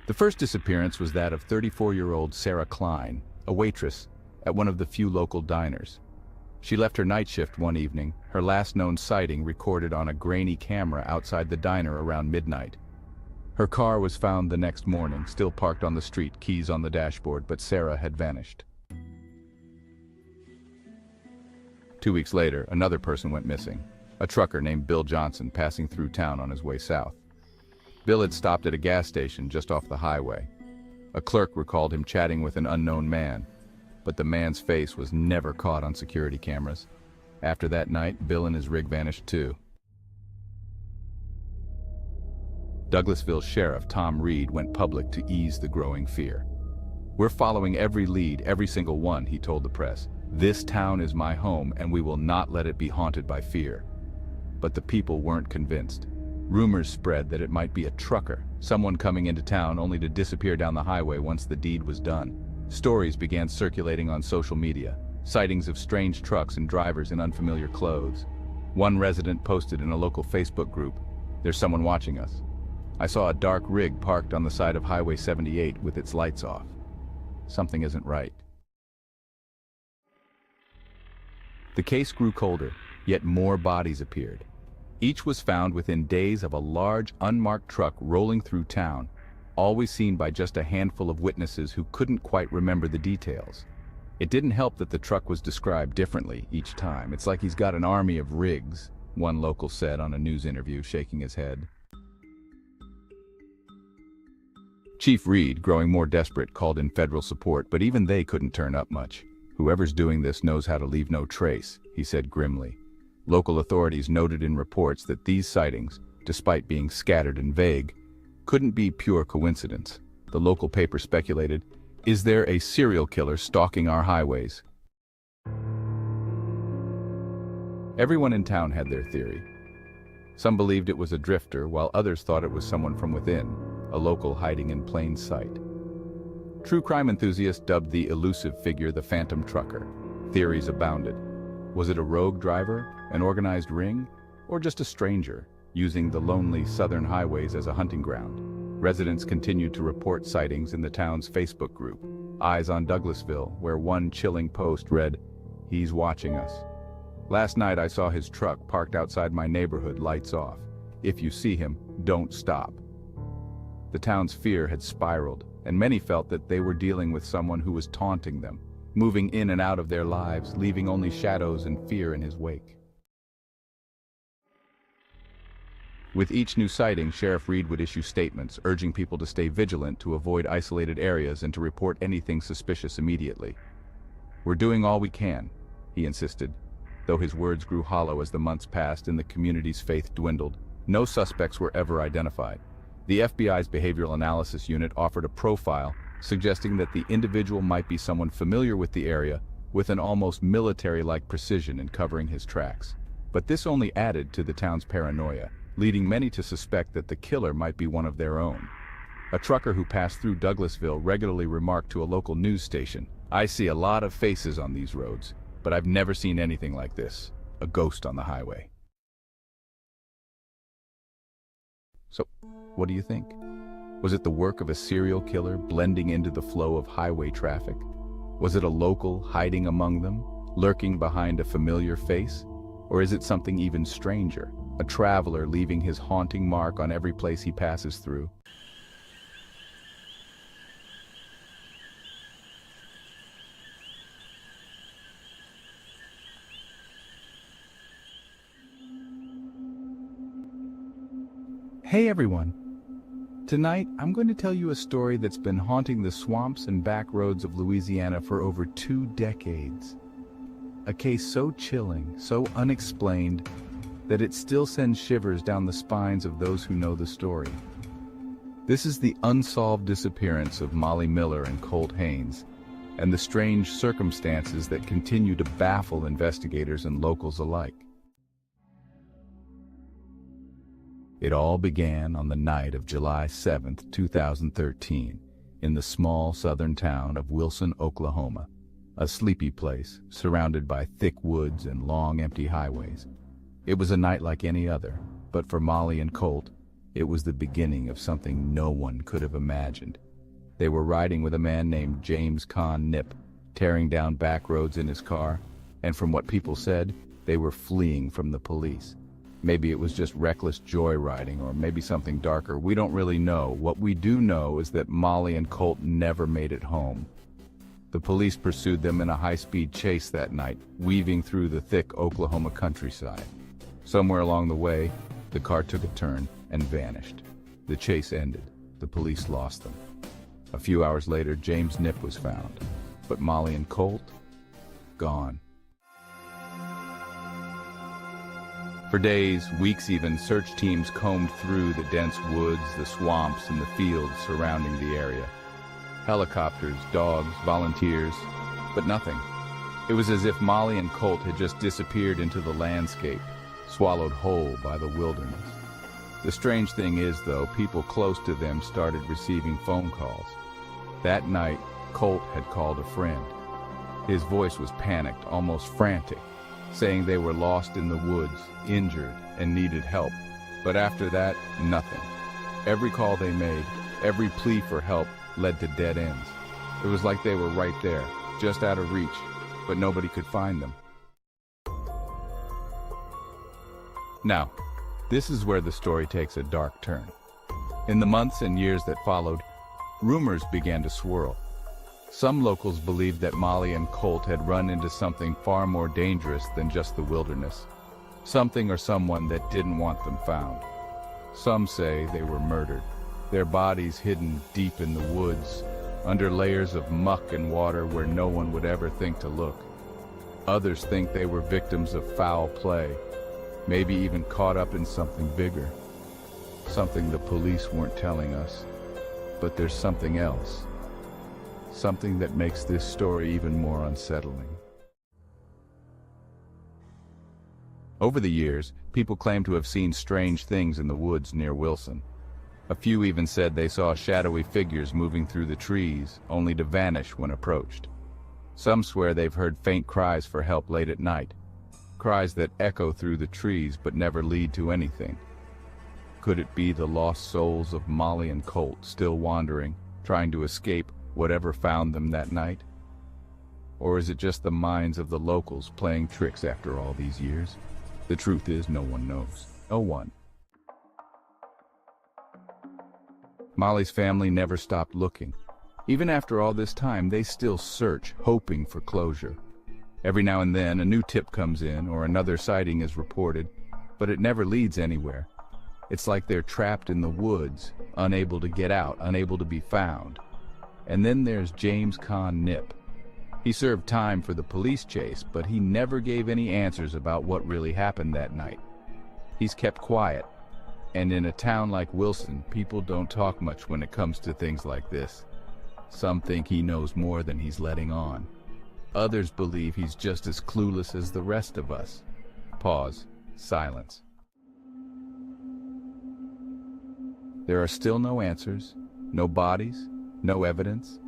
The first disappearance was that of 34-year-old Sarah Klein, a waitress at one of the few local diners. She left her night shift one evening, her last known sighting recorded on a grainy camera outside the diner around midnight. Her car was found the next morning, still parked on the street, keys on the dashboard, but Sarah had vanished. 2 weeks later, another person went missing, a trucker named Bill Johnson passing through town on his way south. Bill had stopped at a gas station just off the highway. A clerk recalled him chatting with an unknown man, but the man's face was never caught on security cameras. After that night, Bill and his rig vanished too. Douglasville Sheriff Tom Reed went public to ease the growing fear. "We're following every lead, every single one," he told the press. "This town is my home, and we will not let it be haunted by fear." But the people weren't convinced. Rumors spread that it might be a trucker, someone coming into town only to disappear down the highway once the deed was done. Stories began circulating on social media, sightings of strange trucks and drivers in unfamiliar clothes. One resident posted in a local Facebook group, "There's someone watching us. I saw a dark rig parked on the side of Highway 78 with its lights off. Something isn't right." The case grew colder, yet more bodies appeared. Each was found within days of a large, unmarked truck rolling through town, always seen by just a handful of witnesses who couldn't quite remember the details. It didn't help that the truck was described differently each time. "It's like he's got an army of rigs," one local said on a news interview, shaking his head. Chief Reed, growing more desperate, called in federal support, but even they couldn't turn up much. "Whoever's doing this knows how to leave no trace," he said grimly. Local authorities noted in reports that these sightings, despite being scattered and vague, couldn't be pure coincidence. The local paper speculated, "Is there a serial killer stalking our highways?" Everyone in town had their theory. Some believed it was a drifter, while others thought it was someone from within, a local hiding in plain sight. True crime enthusiasts dubbed the elusive figure the Phantom Trucker. Theories abounded. Was it a rogue driver, an organized ring, or just a stranger, using the lonely southern highways as a hunting ground? Residents continued to report sightings in the town's Facebook group, Eyes on Douglasville, where one chilling post read, "He's watching us. Last night I saw his truck parked outside my neighborhood, lights off. If you see him, don't stop." The town's fear had spiraled, and many felt that they were dealing with someone who was taunting them, moving in and out of their lives, leaving only shadows and fear in his wake. With each new sighting, Sheriff Reed would issue statements urging people to stay vigilant, to avoid isolated areas, and to report anything suspicious immediately. "We're doing all we can," he insisted. Though his words grew hollow as the months passed and the community's faith dwindled, no suspects were ever identified. The FBI's Behavioral Analysis Unit offered a profile suggesting that the individual might be someone familiar with the area, with an almost military-like precision in covering his tracks. But this only added to the town's paranoia, leading many to suspect that the killer might be one of their own. A trucker who passed through Douglasville regularly remarked to a local news station, "I see a lot of faces on these roads, but I've never seen anything like this, a ghost on the highway." So, what do you think? Was it the work of a serial killer blending into the flow of highway traffic? Was it a local hiding among them, lurking behind a familiar face? Or is it something even stranger, a traveler leaving his haunting mark on every place he passes through? Hey everyone! Tonight, I'm going to tell you a story that's been haunting the swamps and back roads of Louisiana for over 2 decades. A case so chilling, so unexplained, that it still sends shivers down the spines of those who know the story. This is the unsolved disappearance of Molly Miller and Colt Haynes, and the strange circumstances that continue to baffle investigators and locals alike. It all began on the night of July 7, 2013, in the small southern town of Wilson, Oklahoma, a sleepy place surrounded by thick woods and long empty highways. It was a night like any other, but for Molly and Colt, it was the beginning of something no one could have imagined. They were riding with a man named James Nip, tearing down back roads in his car, and from what people said, they were fleeing from the police. Maybe it was just reckless joyriding, or maybe something darker. We don't really know. What we do know is that Molly and Colt never made it home. The police pursued them in a high-speed chase that night, weaving through the thick Oklahoma countryside. Somewhere along the way, the car took a turn and vanished. The chase ended. The police lost them. A few hours later, James Nip was found, but Molly and Colt, gone. For days, weeks even, search teams combed through the dense woods, the swamps, and the fields surrounding the area. Helicopters, dogs, volunteers, but nothing. It was as if Molly and Colt had just disappeared into the landscape, swallowed whole by the wilderness. The strange thing is, though, people close to them started receiving phone calls. That night, Colt had called a friend. His voice was panicked, almost frantic, saying they were lost in the woods, injured, and needed help. But after that, nothing. Every call they made, every plea for help, led to dead ends. It was like they were right there, just out of reach, but nobody could find them. Now, this is where the story takes a dark turn. In the months and years that followed, rumors began to swirl. Some locals believed that Molly and Colt had run into something far more dangerous than just the wilderness. Something or someone that didn't want them found. Some say they were murdered, their bodies hidden deep in the woods, under layers of muck and water where no one would ever think to look. Others think they were victims of foul play, maybe even caught up in something bigger. Something the police weren't telling us. But there's something else. Something that makes this story even more unsettling. Over the years, people claim to have seen strange things in the woods near Wilson. A few even said they saw shadowy figures moving through the trees, only to vanish when approached. Some swear they've heard faint cries for help late at night, cries that echo through the trees but never lead to anything. Could it be the lost souls of Molly and Colt still wandering, trying to escape whatever found them that night? Or is it just the minds of the locals playing tricks after all these years? The truth is, no one knows. No one. Molly's family never stopped looking. Even after all this time, they still search, hoping for closure. Every now and then, a new tip comes in or another sighting is reported, but it never leads anywhere. It's like they're trapped in the woods, unable to get out, unable to be found. And then there's James Nip. He served time for the police chase, but he never gave any answers about what really happened that night. He's kept quiet, and in a town like Wilson, people don't talk much when it comes to things like this. Some think he knows more than he's letting on. Others believe he's just as clueless as the rest of us. Pause. Silence. There are still no answers, no bodies, no evidence,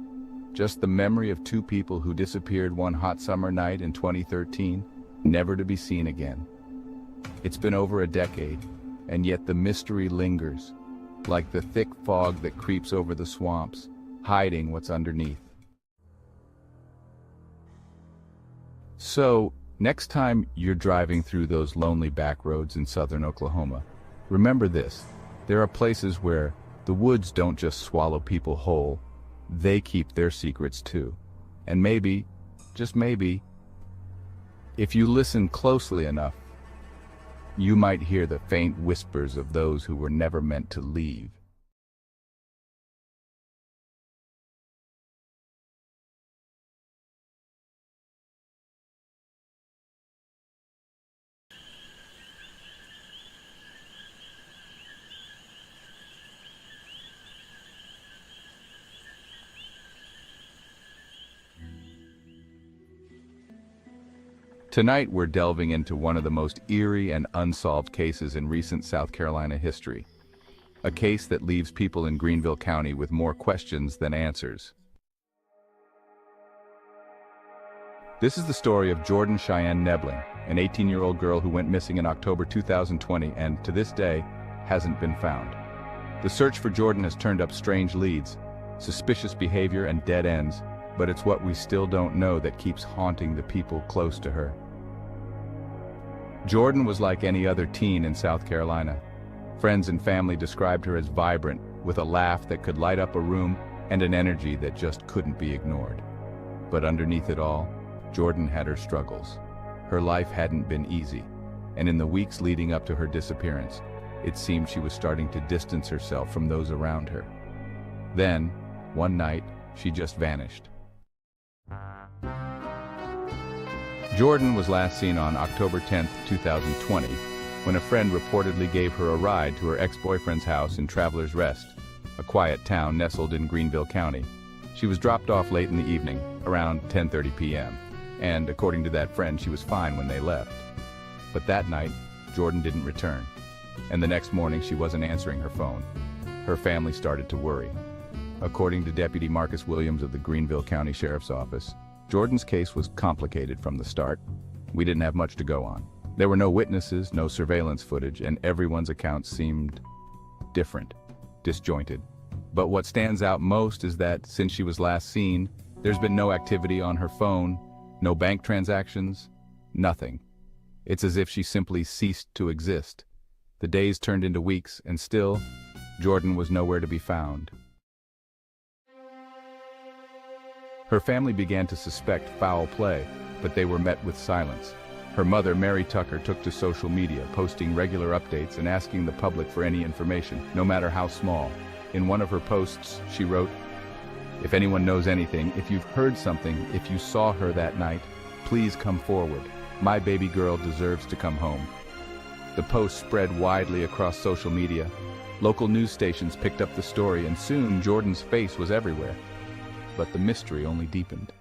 just the memory of two people who disappeared one hot summer night in 2013, never to be seen again. It's been over a decade, and yet the mystery lingers, like the thick fog that creeps over the swamps, hiding what's underneath. So, next time you're driving through those lonely back roads in southern Oklahoma, remember this: there are places where the woods don't just swallow people whole, they keep their secrets too. And maybe, just maybe, if you listen closely enough, you might hear the faint whispers of those who were never meant to leave. Tonight we're delving into one of the most eerie and unsolved cases in recent South Carolina history. A case that leaves people in Greenville County with more questions than answers. This is the story of Jordan Cheyenne Neibling, an 18-year-old girl who went missing in October 2020 and, to this day, hasn't been found. The search for Jordan has turned up strange leads, suspicious behavior and dead ends, but it's what we still don't know that keeps haunting the people close to her. Jordan was like any other teen in South Carolina. Friends and family described her as vibrant, with a laugh that could light up a room and an energy that just couldn't be ignored. But underneath it all, Jordan had her struggles. Her life hadn't been easy, and in the weeks leading up to her disappearance, it seemed she was starting to distance herself from those around her. Then, one night, she just vanished. Jordan was last seen on October 10, 2020, when a friend reportedly gave her a ride to her ex-boyfriend's house in Travelers Rest, a quiet town nestled in Greenville County. She was dropped off late in the evening, around 10:30 p.m., and according to that friend, she was fine when they left. But that night, Jordan didn't return, and the next morning she wasn't answering her phone. Her family started to worry. According to Deputy Marcus Williams of the Greenville County Sheriff's Office, Jordan's case was complicated from the start. We didn't have much to go on. There were no witnesses, no surveillance footage, and everyone's accounts seemed different, disjointed. But what stands out most is that since she was last seen, there's been no activity on her phone, no bank transactions, nothing. It's as if she simply ceased to exist. The days turned into weeks, and still, Jordan was nowhere to be found. Her family began to suspect foul play, but they were met with silence. Her mother, Mary Tucker, took to social media, posting regular updates and asking the public for any information, no matter how small. In one of her posts, she wrote, "If anyone knows anything, if you've heard something, if you saw her that night, please come forward. My baby girl deserves to come home." The post spread widely across social media. Local news stations picked up the story, and soon Jordan's face was everywhere. But the mystery only deepened.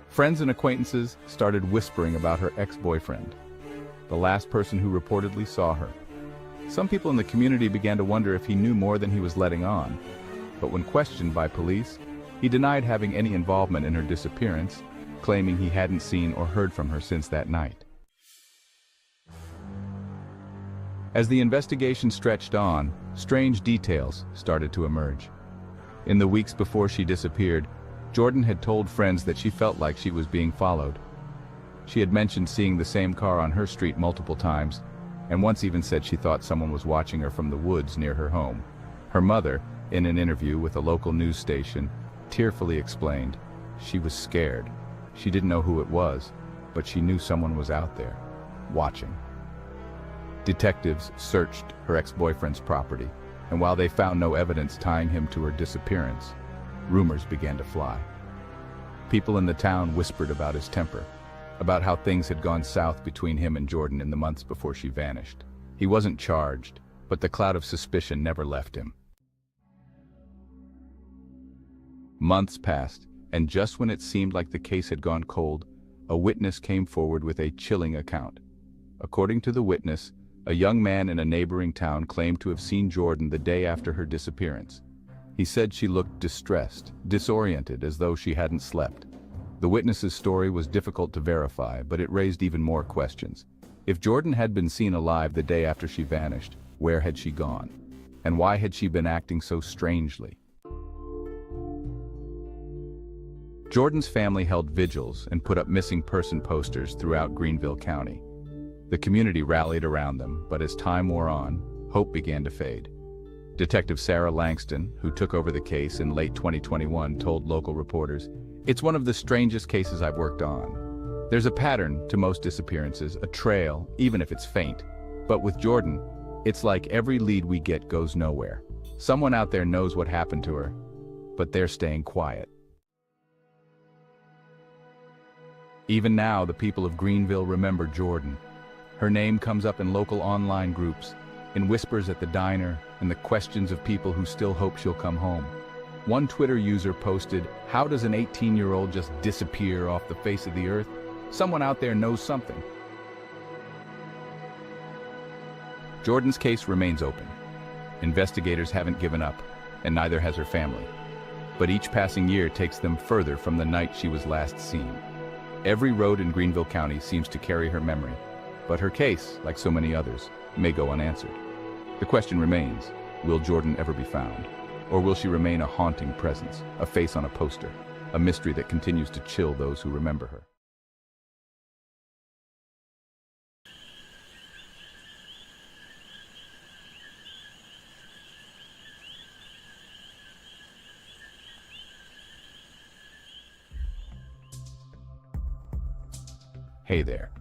Friends and acquaintances started whispering about her ex-boyfriend, the last person who reportedly saw her. Some people in the community began to wonder if he knew more than he was letting on. But when questioned by police, he denied having any involvement in her disappearance, claiming he hadn't seen or heard from her since that night. As the investigation stretched on, strange details started to emerge. In the weeks before she disappeared, Jordan had told friends that she felt like she was being followed. She had mentioned seeing the same car on her street multiple times, and once even said she thought someone was watching her from the woods near her home. Her mother, in an interview with a local news station, tearfully explained she was scared. She didn't know who it was, but she knew someone was out there, watching. Detectives searched her ex-boyfriend's property, and while they found no evidence tying him to her disappearance, rumors began to fly. People in the town whispered about his temper, about how things had gone south between him and Jordan in the months before she vanished. He wasn't charged, but the cloud of suspicion never left him. Months passed, and just when it seemed like the case had gone cold, a witness came forward with a chilling account. According to the witness, a young man in a neighboring town claimed to have seen Jordan the day after her disappearance. He said she looked distressed, disoriented, as though she hadn't slept. The witness's story was difficult to verify, but it raised even more questions. If Jordan had been seen alive the day after she vanished, where had she gone? And why had she been acting so strangely? Jordan's family held vigils and put up missing person posters throughout Greenville County. The community rallied around them, but as time wore on, hope began to fade. Detective Sarah Langston, who took over the case in late 2021, told local reporters, "It's one of the strangest cases I've worked on. There's a pattern to most disappearances, a trail, even if it's faint. But with Jordan, it's like every lead we get goes nowhere. Someone out there knows what happened to her, but they're staying quiet." Even now, the people of Greenville remember Jordan. Her name comes up in local online groups, in whispers at the diner, and the questions of people who still hope she'll come home. One Twitter user posted, "How does an 18-year-old just disappear off the face of the earth? Someone out there knows something." Jordan's case remains open. Investigators haven't given up, and neither has her family. but each passing year takes them further from the night she was last seen. Every road in Greenville County seems to carry her memory, but her case, like so many others, may go unanswered. The question remains, will Jordan ever be found? Or will she remain a haunting presence, a face on a poster, a mystery that continues to chill those who remember her? Hey there.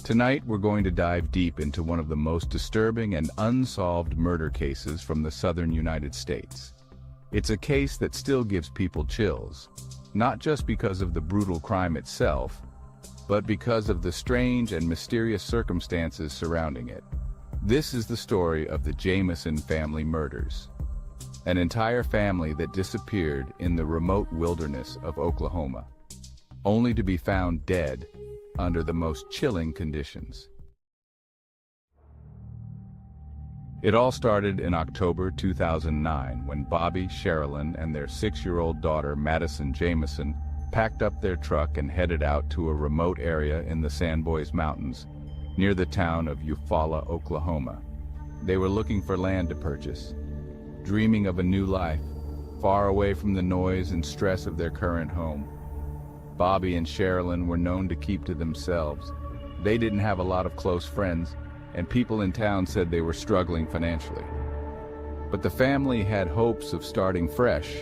Tonight we're going to dive deep into one of the most disturbing and unsolved murder cases from the southern United States. It's a case that still gives people chills, not just because of the brutal crime itself, but because of the strange and mysterious circumstances surrounding it. This is the story of the Jameson family murders, an entire family that disappeared in the remote wilderness of Oklahoma, only to be found dead under the most chilling conditions. It all started in October 2009 when Bobby, Sherilyn, and their 6-year-old daughter Madison Jameson packed up their truck and headed out to a remote area in the Sandboys Mountains near the town of Eufaula, Oklahoma. They were looking for land to purchase, dreaming of a new life, far away from the noise and stress of their current home. Bobby and Sherilyn were known to keep to themselves. They didn't have a lot of close friends, and people in town said they were struggling financially. But the family had hopes of starting fresh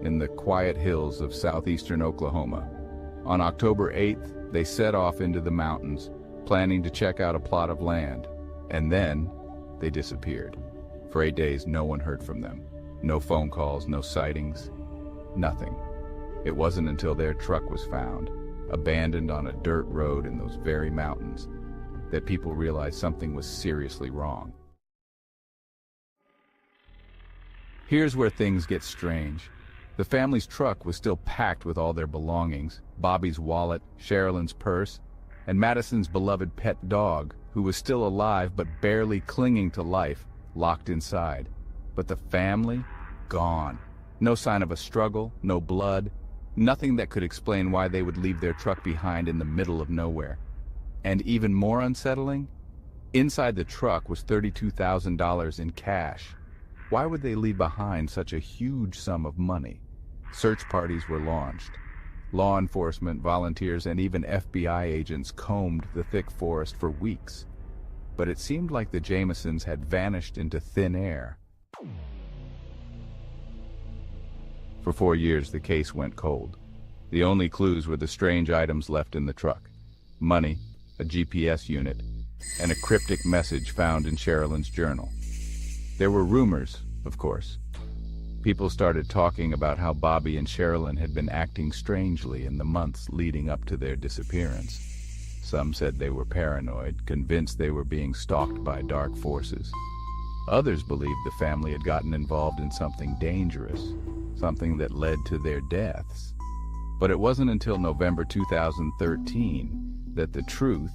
in the quiet hills of southeastern Oklahoma. On October 8th, they set off into the mountains, planning to check out a plot of land. And then, they disappeared. For 8 days, no one heard from them. No phone calls, no sightings, nothing. It wasn't until their truck was found, abandoned on a dirt road in those very mountains, that people realized something was seriously wrong. Here's where things get strange. The family's truck was still packed with all their belongings, Bobby's wallet, Sherilyn's purse, and Madison's beloved pet dog, who was still alive but barely clinging to life, locked inside. But the family? Gone. No sign of a struggle, no blood, nothing that could explain why they would leave their truck behind in the middle of nowhere. And even more unsettling, inside the truck was $32,000 in cash. Why would they leave behind such a huge sum of money? Search parties were launched. Law enforcement, volunteers, and even FBI agents combed the thick forest for weeks. But it seemed like the Jamesons had vanished into thin air. For 4 years, the case went cold. The only clues were the strange items left in the truck: money, a GPS unit, and a cryptic message found in Sherilyn's journal. There were rumors, of course. People started talking about how Bobby and Sherilyn had been acting strangely in the months leading up to their disappearance. Some said they were paranoid, convinced they were being stalked by dark forces. Others believed the family had gotten involved in something dangerous, something that led to their deaths. But it wasn't until November 2013 that the truth,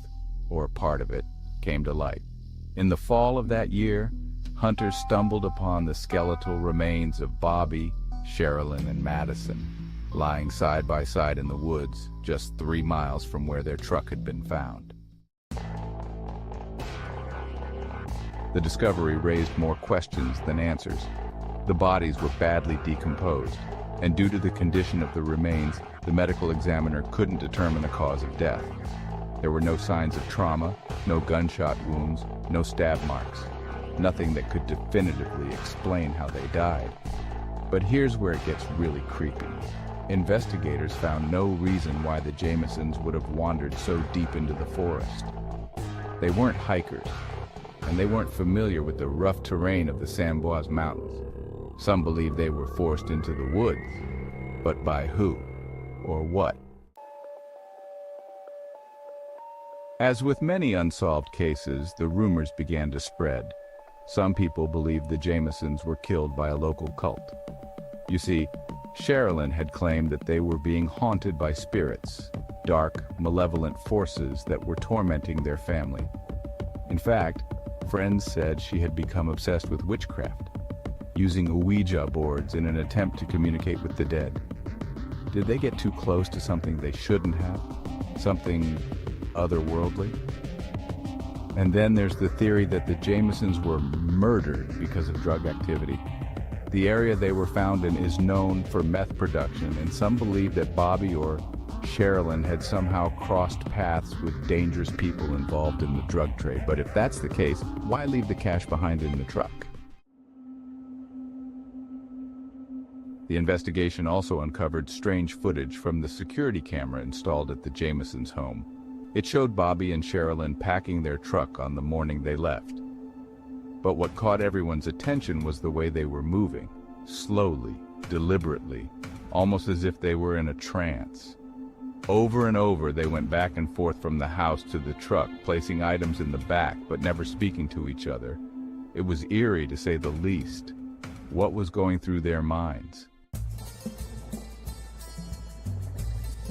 or part of it, came to light. In the fall of that year, hunters stumbled upon the skeletal remains of Bobby, Sherilyn, and Madison, lying side by side in the woods just 3 miles from where their truck had been found. The discovery raised more questions than answers. The bodies were badly decomposed, and due to the condition of the remains, the medical examiner couldn't determine the cause of death. There were no signs of trauma, no gunshot wounds, no stab marks, nothing that could definitively explain how they died. But here's where it gets really creepy. Investigators found no reason why the Jamesons would have wandered so deep into the forest. They weren't hikers, and they weren't familiar with the rough terrain of the Sandboys Mountains. Some believe they were forced into the woods, but by who or what? As with many unsolved cases, the rumors began to spread. Some people believed the Jamesons were killed by a local cult. You see, Sherilyn had claimed that they were being haunted by spirits, dark, malevolent forces that were tormenting their family. In fact, friends said she had become obsessed with witchcraft. using Ouija boards in an attempt to communicate with the dead. Did they get too close to something they shouldn't have? Something otherworldly? And then there's the theory that the Jamesons were murdered because of drug activity. The area they were found in is known for meth production, and some believe that Bobby or Sherilyn had somehow crossed paths with dangerous people involved in the drug trade. But if that's the case, why leave the cash behind in the truck? The investigation also uncovered strange footage from the security camera installed at the Jamesons' home. It showed Bobby and Sherilyn packing their truck on the morning they left. But what caught everyone's attention was the way they were moving, slowly, deliberately, almost as if they were in a trance. Over and over, they went back and forth from the house to the truck, placing items in the back, but never speaking to each other. It was eerie, to say the least. What was going through their minds?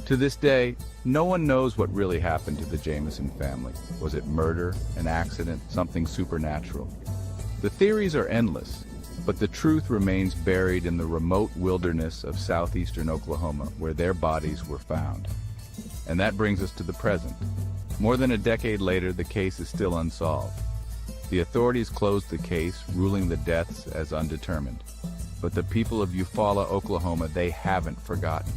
To this day, no one knows what really happened to the Jameson family. Was it murder, an accident, something supernatural? The theories are endless, but the truth remains buried in the remote wilderness of southeastern Oklahoma, where their bodies were found. And that brings us to the present. More than a decade later, the case is still unsolved. The authorities closed the case, ruling the deaths as undetermined. But the people of Eufaula, Oklahoma, they haven't forgotten.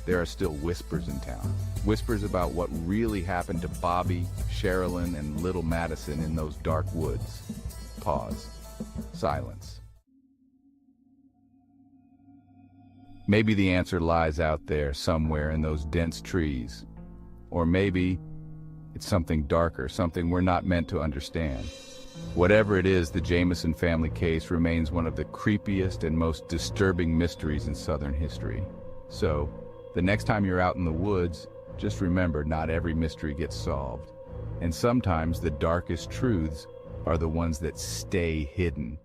There are still whispers in town. Whispers about what really happened to Bobby, Sherilyn, and little Madison in those dark woods. Pause. Silence. Maybe the answer lies out there somewhere in those dense trees. Or maybe it's something darker, something we're not meant to understand. Whatever it is, the Jameson family case remains one of the creepiest and most disturbing mysteries in Southern history. So, the next time you're out in the woods, just remember, not every mystery gets solved. And sometimes the darkest truths are the ones that stay hidden.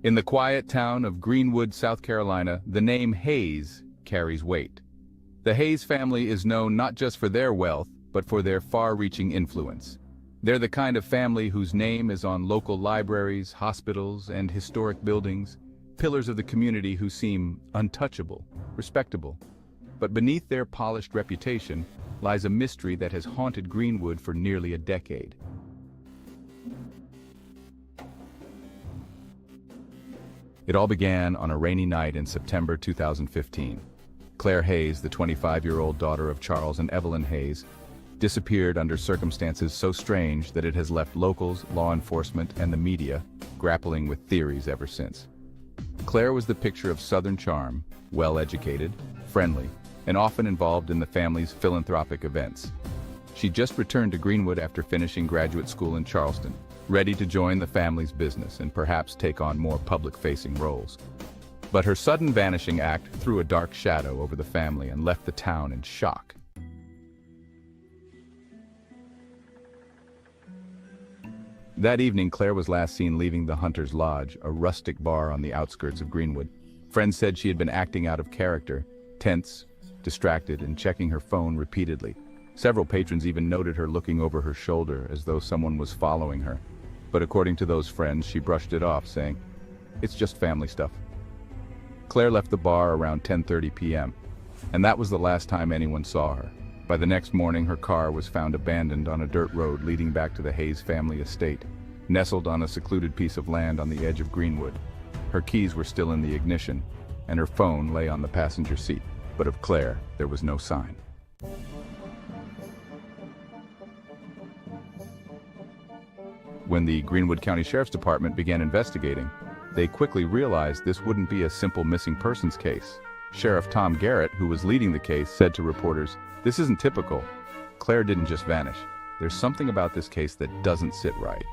In the quiet town of Greenwood, South Carolina, the name Hayes carries weight. The Hayes family is known not just for their wealth, but for their far-reaching influence. They're the kind of family whose name is on local libraries, hospitals, and historic buildings, pillars of the community who seem untouchable, respectable. But beneath their polished reputation lies a mystery that has haunted Greenwood for nearly a decade. It all began on a rainy night in September 2015. Claire Hayes, the 25-year-old daughter of Charles and Evelyn Hayes, disappeared under circumstances so strange that it has left locals, law enforcement, and the media grappling with theories ever since. Claire was the picture of Southern charm, well-educated, friendly, and often involved in the family's philanthropic events. She just returned to Greenwood after finishing graduate school in Charleston, ready to join the family's business and perhaps take on more public-facing roles. But her sudden vanishing act threw a dark shadow over the family and left the town in shock. That evening, Claire was last seen leaving the Hunter's Lodge, a rustic bar on the outskirts of Greenwood. Friends said she had been acting out of character, tense, distracted, and checking her phone repeatedly. Several patrons even noted her looking over her shoulder as though someone was following her. But according to those friends, she brushed it off, saying, "It's just family stuff." Claire left the bar around 10:30 p.m., and that was the last time anyone saw her. By the next morning, her car was found abandoned on a dirt road leading back to the Hayes family estate, nestled on a secluded piece of land on the edge of Greenwood. Her keys were still in the ignition, and her phone lay on the passenger seat. But of Claire, there was no sign. When the Greenwood County Sheriff's Department began investigating, they quickly realized this wouldn't be a simple missing persons case. Sheriff Tom Garrett, who was leading the case, said to reporters, "This isn't typical. Claire didn't just vanish. There's something about this case that doesn't sit right."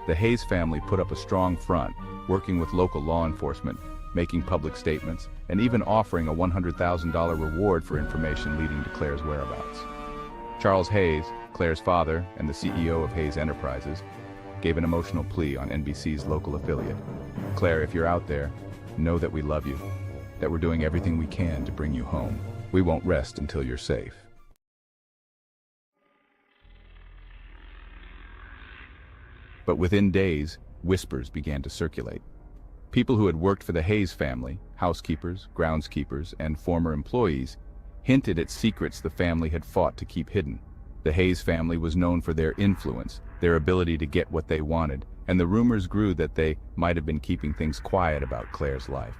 The Hayes family put up a strong front, working with local law enforcement, making public statements, and even offering a $100,000 reward for information leading to Claire's whereabouts. Charles Hayes, Claire's father and the CEO of Hayes Enterprises, gave an emotional plea on NBC's local affiliate. "Claire, if you're out there, know that we love you, that we're doing everything we can to bring you home. We won't rest until you're safe." But within days, whispers began to circulate. People who had worked for the Hayes family, housekeepers, groundskeepers, and former employees, hinted at secrets the family had fought to keep hidden. The Hayes family was known for their influence, their ability to get what they wanted, and the rumors grew that they might have been keeping things quiet about Claire's life.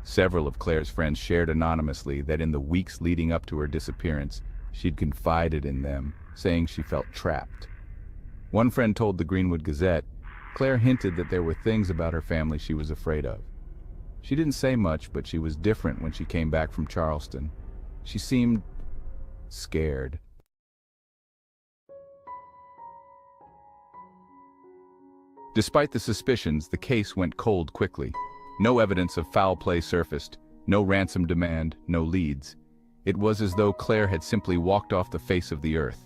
Several of Claire's friends shared anonymously that in the weeks leading up to her disappearance, she'd confided in them, saying she felt trapped. One friend told the Greenwood Gazette, Claire hinted that there were things about her family she was afraid of. She didn't say much, but she was different when she came back from Charleston. She seemed scared. Despite the suspicions, the case went cold quickly. No evidence of foul play surfaced, no ransom demand, no leads. It was as though Claire had simply walked off the face of the earth.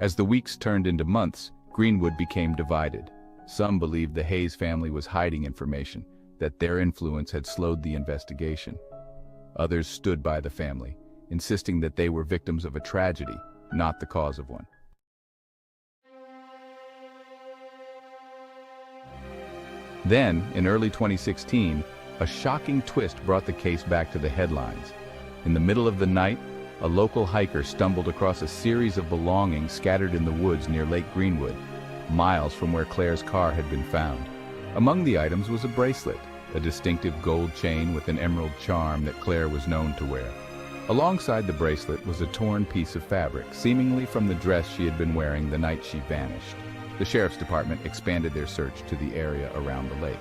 As the weeks turned into months, Greenwood became divided. Some believed the Hayes family was hiding information, that their influence had slowed the investigation. Others stood by the family, insisting that they were victims of a tragedy, not the cause of one. Then, in early 2016, a shocking twist brought the case back to the headlines. In the middle of the night, a local hiker stumbled across a series of belongings scattered in the woods near Lake Greenwood, miles from where Claire's car had been found. Among the items was a bracelet, a distinctive gold chain with an emerald charm that Claire was known to wear. Alongside the bracelet was a torn piece of fabric, seemingly from the dress she had been wearing the night she vanished. The sheriff's department expanded their search to the area around the lake.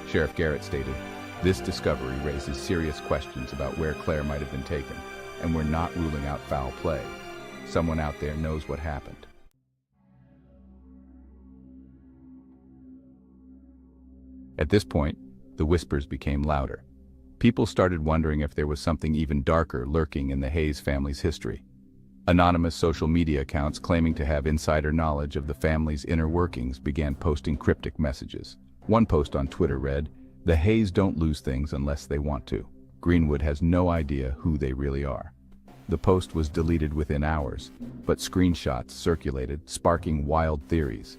Sheriff Garrett stated, "This discovery raises serious questions about where Claire might have been taken, and we're not ruling out foul play. Someone out there knows what happened." At this point, the whispers became louder. People started wondering if there was something even darker lurking in the Hayes family's history. Anonymous social media accounts claiming to have insider knowledge of the family's inner workings began posting cryptic messages. One post on Twitter read, "The Hayes don't lose things unless they want to. Greenwood has no idea who they really are." The post was deleted within hours, but screenshots circulated, sparking wild theories.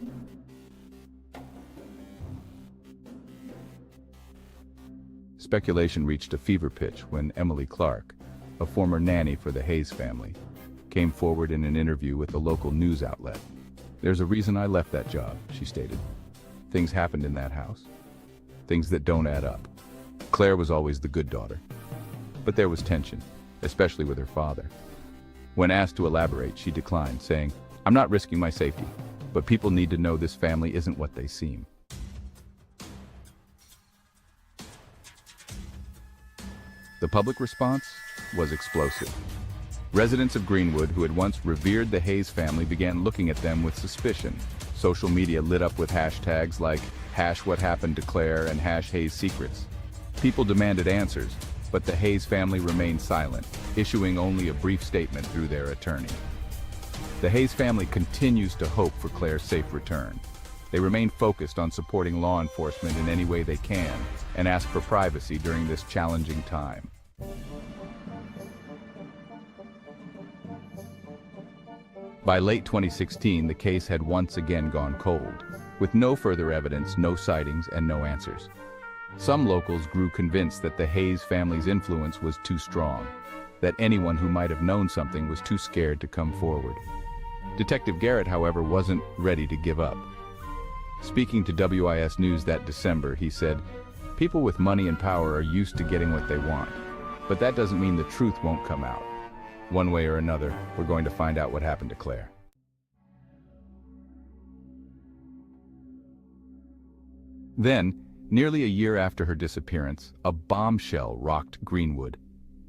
Speculation reached a fever pitch when Emily Clark, a former nanny for the Hayes family, came forward in an interview with a local news outlet. "There's a reason I left that job," she stated. "Things happened in that house. Things that don't add up. Claire was always the good daughter. But there was tension, especially with her father." When asked to elaborate, she declined, saying, "I'm not risking my safety, but people need to know this family isn't what they seem." The public response was explosive. Residents of Greenwood, who had once revered the Hayes family, began looking at them with suspicion. Social media lit up with hashtags like #WhatHappenedToClaire and #HayesSecrets. People demanded answers, but the Hayes family remained silent, issuing only a brief statement through their attorney. The Hayes family continues to hope for Claire's safe return. They remain focused on supporting law enforcement in any way they can and ask for privacy during this challenging time. By late 2016, the case had once again gone cold, with no further evidence, no sightings, and no answers. Some locals grew convinced that the Hayes family's influence was too strong, that anyone who might have known something was too scared to come forward. Detective Garrett, however, wasn't ready to give up. Speaking to WIS News that December, he said, "People with money and power are used to getting what they want, but that doesn't mean the truth won't come out. One way or another, we're going to find out what happened to Claire." Then, nearly a year after her disappearance, a bombshell rocked Greenwood.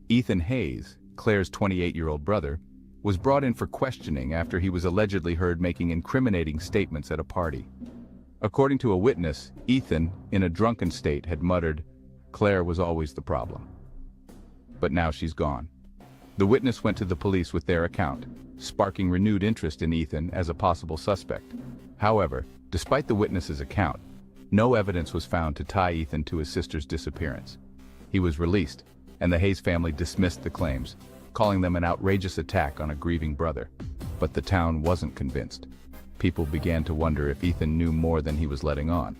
Ethan Hayes, Claire's 28-year-old brother, was brought in for questioning after he was allegedly heard making incriminating statements at a party. According to a witness, Ethan, in a drunken state, had muttered, Claire was always the problem. But now she's gone. The witness went to the police with their account, sparking renewed interest in Ethan as a possible suspect. However, despite the witness's account, no evidence was found to tie Ethan to his sister's disappearance. He was released, and the Hayes family dismissed the claims, calling them an outrageous attack on a grieving brother. But the town wasn't convinced. People began to wonder if Ethan knew more than he was letting on,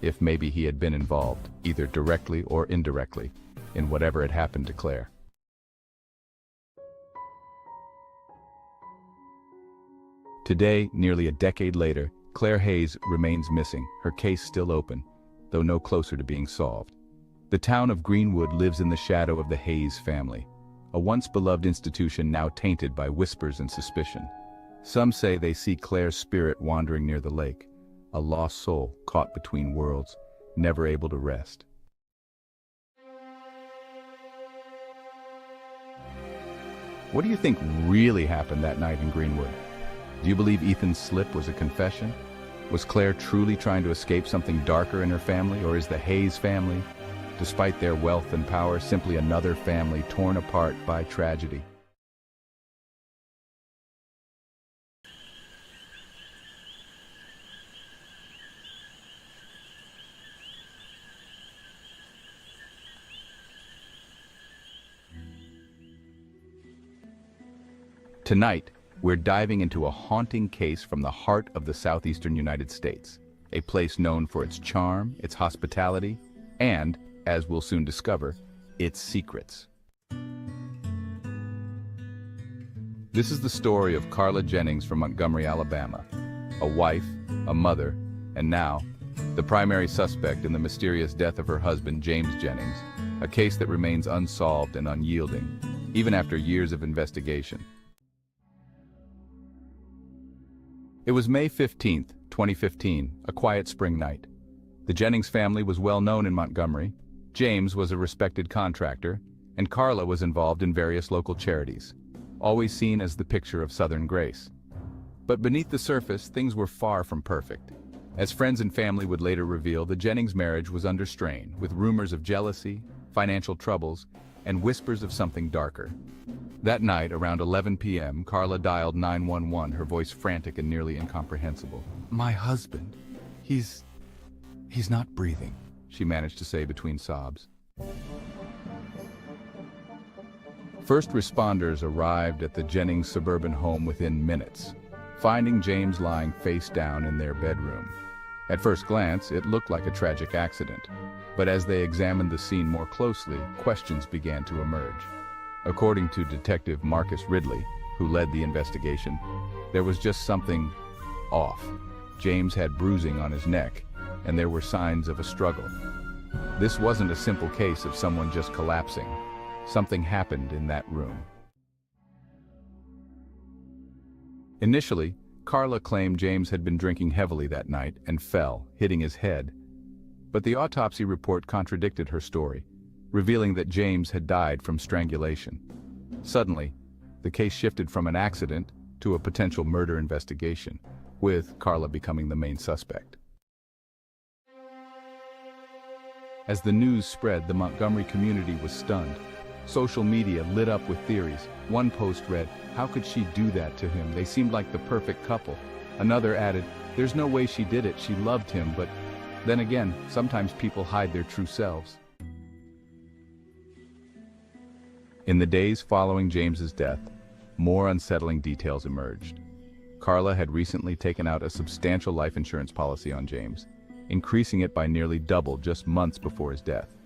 if maybe he had been involved, either directly or indirectly, in whatever had happened to Claire. Today, nearly a decade later, Claire Hayes remains missing, her case still open, though no closer to being solved. The town of Greenwood lives in the shadow of the Hayes family, a once beloved institution now tainted by whispers and suspicion. Some say they see Claire's spirit wandering near the lake, a lost soul caught between worlds, never able to rest. What do you think really happened that night in Greenwood? Do you believe Ethan's slip was a confession? Was Claire truly trying to escape something darker in her family, or is the Hayes family, despite their wealth and power, simply another family torn apart by tragedy? Tonight, we're diving into a haunting case from the heart of the southeastern United States, a place known for its charm, its hospitality, and, as we'll soon discover, its secrets. This is the story of Carla Jennings from Montgomery, Alabama, a wife, a mother, and now, the primary suspect in the mysterious death of her husband, James Jennings, a case that remains unsolved and unyielding, even after years of investigation. It was May 15, 2015, a quiet spring night. The Jennings family was well known in Montgomery. James was a respected contractor, and Carla was involved in various local charities, always seen as the picture of Southern grace. But beneath the surface, things were far from perfect. As friends and family would later reveal, the Jennings marriage was under strain, with rumors of jealousy, financial troubles, and whispers of something darker. That night, around 11 p.m., Carla dialed 911, her voice frantic and nearly incomprehensible. "My husband, he's not breathing," she managed to say between sobs. First responders arrived at the Jennings suburban home within minutes, finding James lying face down in their bedroom. At first glance, it looked like a tragic accident, but as they examined the scene more closely, questions began to emerge. According to Detective Marcus Ridley, who led the investigation, there was just something off. James had bruising on his neck, and there were signs of a struggle. This wasn't a simple case of someone just collapsing. Something happened in that room. Initially, Carla claimed James had been drinking heavily that night and fell, hitting his head. But the autopsy report contradicted her story, revealing that James had died from strangulation. Suddenly, the case shifted from an accident to a potential murder investigation, with Carla becoming the main suspect. As the news spread, the Montgomery community was stunned. Social media lit up with theories. One post read, "How could she do that to him? They seemed like the perfect couple." Another added, "There's no way she did it. She loved him." But then again, sometimes people hide their true selves. In the days following James's death, more unsettling details emerged. Carla had recently taken out a substantial life insurance policy on James, increasing it by nearly double just months before his death.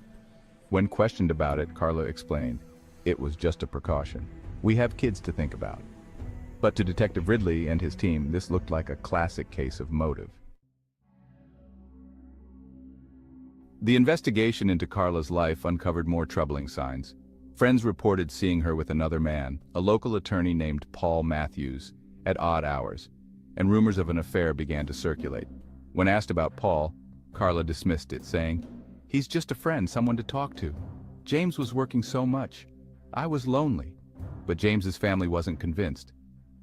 When questioned about it, Carla explained, "It was just a precaution. We have kids to think about." But to Detective Ridley and his team, this looked like a classic case of motive. The investigation into Carla's life uncovered more troubling signs. Friends reported seeing her with another man, a local attorney named Paul Matthews, at odd hours, and rumors of an affair began to circulate. When asked about Paul, Carla dismissed it, saying, "He's just a friend, someone to talk to. James was working so much. I was lonely." But James's family wasn't convinced.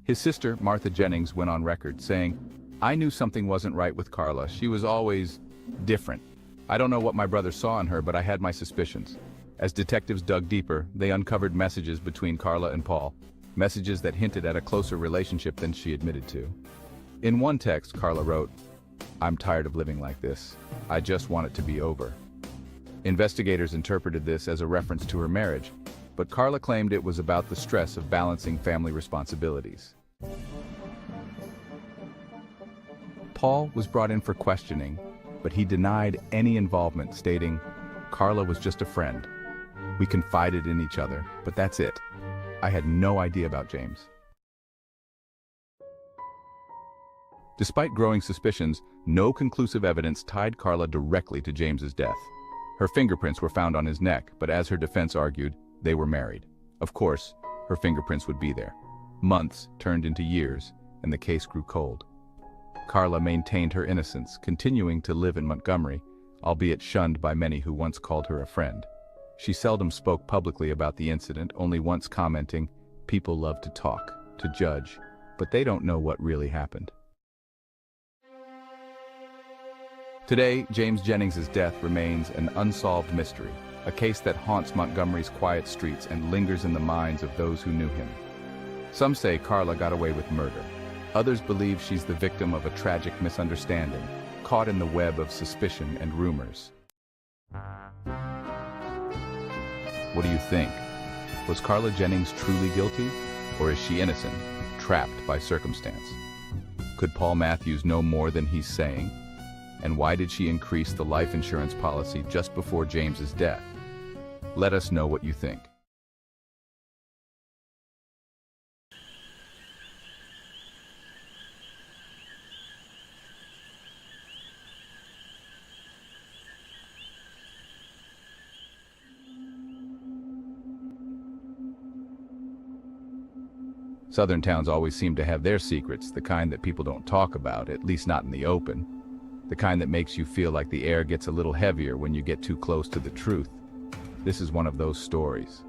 His sister, Martha Jennings, went on record saying, "I knew something wasn't right with Carla. She was always different." I don't know what my brother saw in her, but I had my suspicions. As detectives dug deeper, they uncovered messages between Carla and Paul, messages that hinted at a closer relationship than she admitted to. In one text, Carla wrote, "I'm tired of living like this. I just want it to be over." Investigators interpreted this as a reference to her marriage, but Carla claimed it was about the stress of balancing family responsibilities. Paul was brought in for questioning, but he denied any involvement, stating, "Carla was just a friend. We confided in each other, but that's it. I had no idea about James." Despite growing suspicions, no conclusive evidence tied Carla directly to James's death. Her fingerprints were found on his neck, but as her defense argued, they were married. Of course, her fingerprints would be there. Months turned into years, and the case grew cold. Carla maintained her innocence, continuing to live in Montgomery, albeit shunned by many who once called her a friend. She seldom spoke publicly about the incident, only once commenting, "People love to talk, to judge, but they don't know what really happened." Today, James Jennings' death remains an unsolved mystery, a case that haunts Montgomery's quiet streets and lingers in the minds of those who knew him. Some say Carla got away with murder. Others believe she's the victim of a tragic misunderstanding, caught in the web of suspicion and rumors. What do you think? Was Carla Jennings truly guilty, or is she innocent, trapped by circumstance? Could Paul Matthews know more than he's saying? And why did she increase the life insurance policy just before James's death? Let us know what you think. Southern towns always seem to have their secrets, the kind that people don't talk about, at least not in the open. The kind that makes you feel like the air gets a little heavier when you get too close to the truth. This is one of those stories.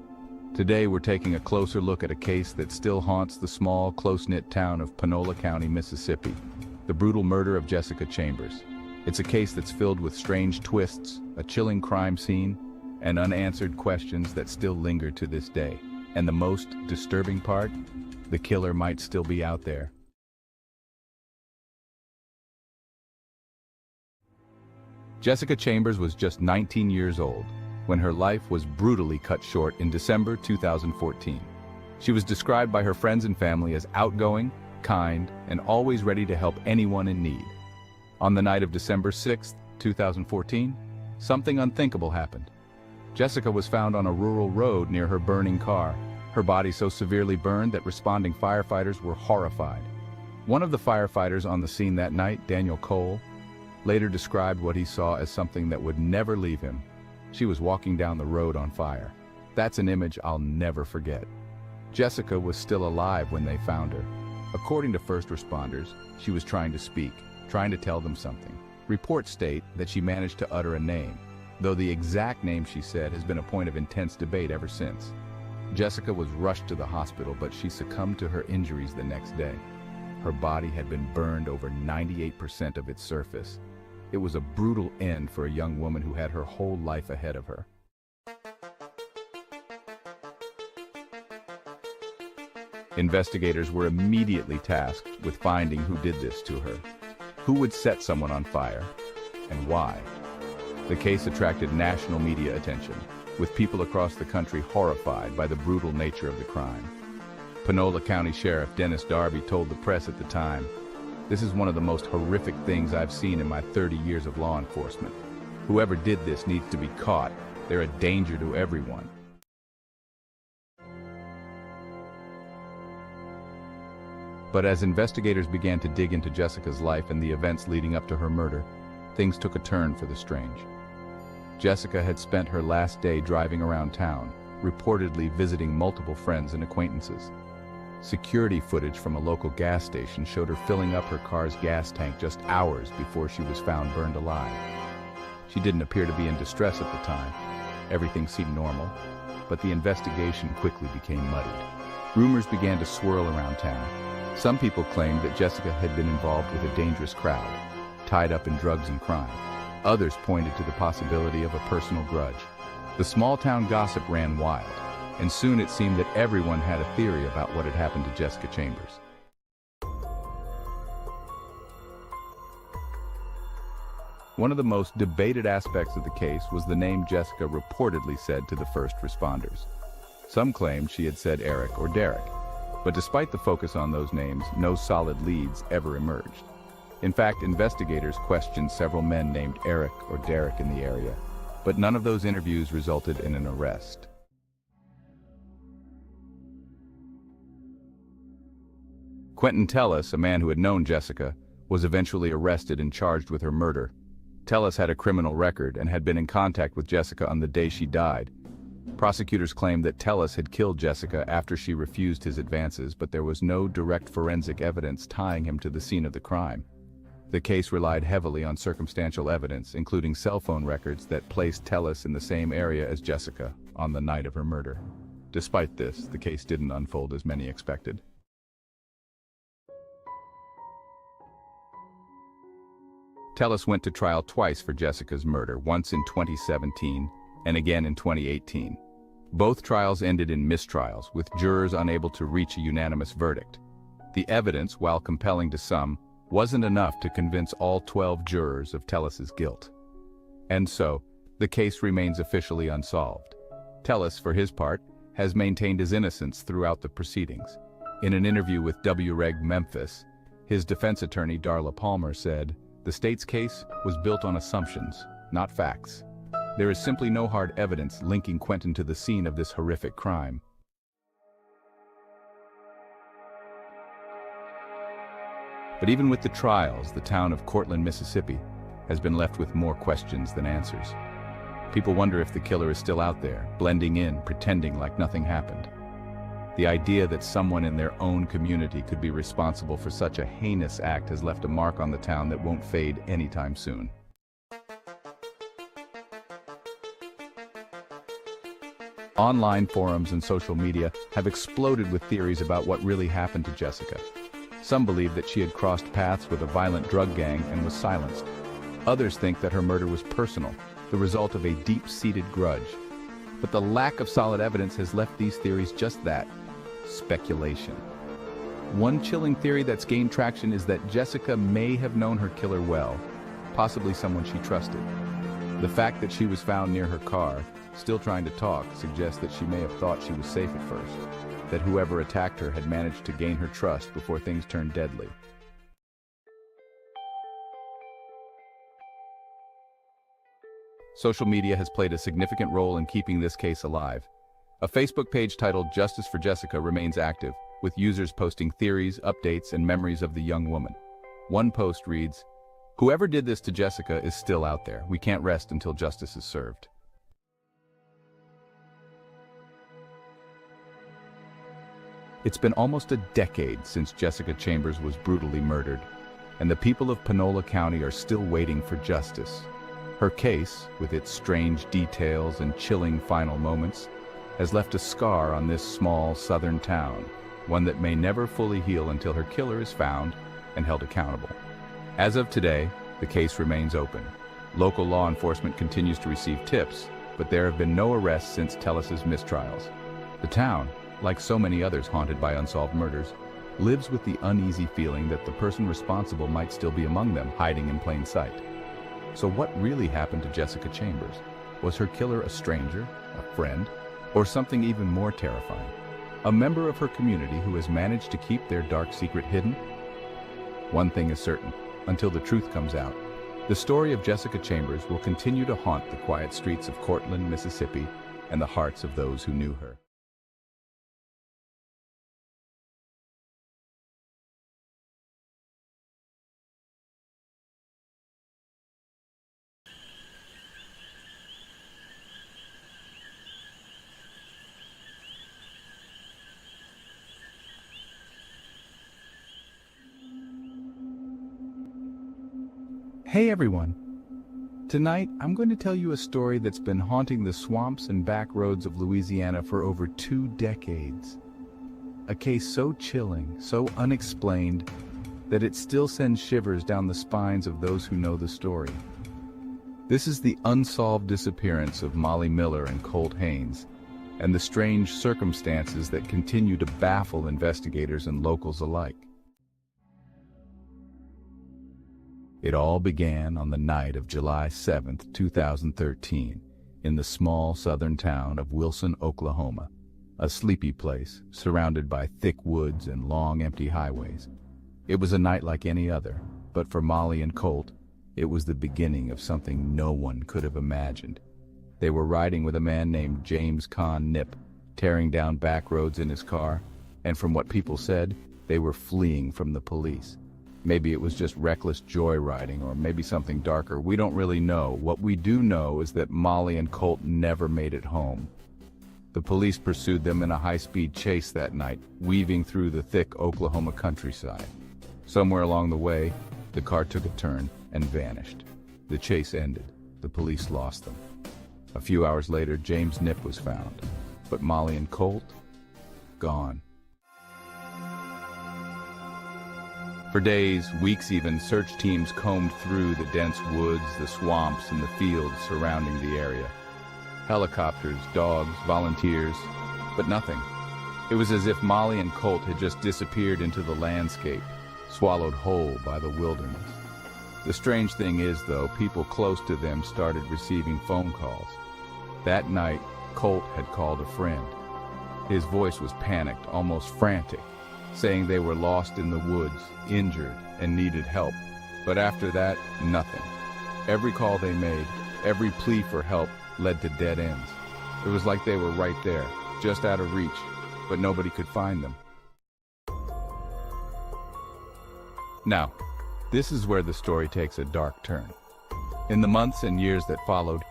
Today we're taking a closer look at a case that still haunts the small, close-knit town of Panola County, Mississippi, the brutal murder of Jessica Chambers. It's a case that's filled with strange twists, a chilling crime scene, and unanswered questions that still linger to this day. And the most disturbing part? The killer might still be out there. Jessica Chambers was just 19 years old when her life was brutally cut short in December 2014. She was described by her friends and family as outgoing, kind, and always ready to help anyone in need. On the night of December 6, 2014, something unthinkable happened. Jessica was found on a rural road near her burning car, her body so severely burned that responding firefighters were horrified. One of the firefighters on the scene that night, Daniel Cole, later described what he saw as something that would never leave him. She was walking down the road on fire. That's an image I'll never forget. Jessica was still alive when they found her. According to first responders, she was trying to speak, trying to tell them something. Reports state that she managed to utter a name, though the exact name she said has been a point of intense debate ever since. Jessica was rushed to the hospital, but she succumbed to her injuries the next day. Her body had been burned over 98% of its surface. It was a brutal end for a young woman who had her whole life ahead of her. Investigators were immediately tasked with finding who did this to her. Who would set someone on fire, and why? The case attracted national media attention, with people across the country horrified by the brutal nature of the crime. Panola County Sheriff Dennis Darby told the press at the time, "This is one of the most horrific things I've seen in my 30 years of law enforcement. Whoever did this needs to be caught. They're a danger to everyone." But as investigators began to dig into Jessica's life and the events leading up to her murder, things took a turn for the strange. Jessica had spent her last day driving around town, reportedly visiting multiple friends and acquaintances. Security footage from a local gas station showed her filling up her car's gas tank just hours before she was found burned alive. She didn't appear to be in distress at the time. Everything seemed normal, but the investigation quickly became muddied. Rumors began to swirl around town. Some people claimed that Jessica had been involved with a dangerous crowd, tied up in drugs and crime. Others pointed to the possibility of a personal grudge. The small-town gossip ran wild, and soon it seemed that everyone had a theory about what had happened to Jessica Chambers. One of the most debated aspects of the case was the name Jessica reportedly said to the first responders. Some claimed she had said Eric or Derek, but despite the focus on those names, no solid leads ever emerged. In fact, investigators questioned several men named Eric or Derek in the area, but none of those interviews resulted in an arrest. Quentin Tellis, a man who had known Jessica, was eventually arrested and charged with her murder. Tellis had a criminal record and had been in contact with Jessica on the day she died. Prosecutors claimed that Tellis had killed Jessica after she refused his advances, but there was no direct forensic evidence tying him to the scene of the crime. The case relied heavily on circumstantial evidence, including cell phone records that placed Tellis in the same area as Jessica on the night of her murder. Despite this, the case didn't unfold as many expected. Tellis went to trial twice for Jessica's murder, once in 2017 and again in 2018. Both trials ended in mistrials, with jurors unable to reach a unanimous verdict. The evidence, while compelling to some, wasn't enough to convince all 12 jurors of Tellis's guilt. And so, the case remains officially unsolved. Tellis, for his part, has maintained his innocence throughout the proceedings. In an interview with WREG Memphis, his defense attorney Darla Palmer said, "The state's case was built on assumptions, not facts. There is simply no hard evidence linking Quentin to the scene of this horrific crime." But even with the trials, the town of Cortland, Mississippi, has been left with more questions than answers. People wonder if the killer is still out there, blending in, pretending like nothing happened. The idea that someone in their own community could be responsible for such a heinous act has left a mark on the town that won't fade anytime soon. Online forums and social media have exploded with theories about what really happened to Jessica. Some believe that she had crossed paths with a violent drug gang and was silenced. Others think that her murder was personal, the result of a deep-seated grudge. But the lack of solid evidence has left these theories just that, speculation. One chilling theory that's gained traction is that Jessica may have known her killer well, possibly someone she trusted. The fact that she was found near her car, still trying to talk, suggests that she may have thought she was safe at first, that whoever attacked her had managed to gain her trust before things turned deadly. Social media has played a significant role in keeping this case alive. A Facebook page titled Justice for Jessica remains active, with users posting theories, updates, and memories of the young woman. One post reads, "Whoever did this to Jessica is still out there. We can't rest until justice is served." It's been almost a decade since Jessica Chambers was brutally murdered, and the people of Panola County are still waiting for justice. Her case, with its strange details and chilling final moments, has left a scar on this small southern town, one that may never fully heal until her killer is found and held accountable. As of today, the case remains open. Local law enforcement continues to receive tips, but there have been no arrests since Tellis's mistrials. The town, like so many others haunted by unsolved murders, lives with the uneasy feeling that the person responsible might still be among them, hiding in plain sight. So what really happened to Jessica Chambers? Was her killer a stranger, a friend, or something even more terrifying? A member of her community who has managed to keep their dark secret hidden? One thing is certain, until the truth comes out, the story of Jessica Chambers will continue to haunt the quiet streets of Cortland, Mississippi, and the hearts of those who knew her. Hey everyone! Tonight, I'm going to tell you a story that's been haunting the swamps and back roads of Louisiana for over 2 decades. A case so chilling, so unexplained, that it still sends shivers down the spines of those who know the story. This is the unsolved disappearance of Molly Miller and Colt Haynes, and the strange circumstances that continue to baffle investigators and locals alike. It all began on the night of July 7, 2013, in the small southern town of Wilson, Oklahoma, a sleepy place surrounded by thick woods and long empty highways. It was a night like any other, but for Molly and Colt, it was the beginning of something no one could have imagined. They were riding with a man named James Nip, tearing down back roads in his car, and from what people said, they were fleeing from the police. Maybe it was just reckless joyriding, or maybe something darker. We don't really know. What we do know is that Molly and Colt never made it home. The police pursued them in a high-speed chase that night, weaving through the thick Oklahoma countryside. Somewhere along the way, the car took a turn and vanished. The chase ended. The police lost them. A few hours later, James Nip was found, but Molly and Colt, gone. For days, weeks even, search teams combed through the dense woods, the swamps, and the fields surrounding the area. Helicopters, dogs, volunteers, but nothing. It was as if Molly and Colt had just disappeared into the landscape, swallowed whole by the wilderness. The strange thing is, though, people close to them started receiving phone calls. That night, Colt had called a friend. His voice was panicked, almost frantic, saying they were lost in the woods, injured, and needed help. But after that, nothing. Every call they made, every plea for help, led to dead ends. It was like they were right there, just out of reach, but nobody could find them. Now, this is where the story takes a dark turn. In the months and years that followed,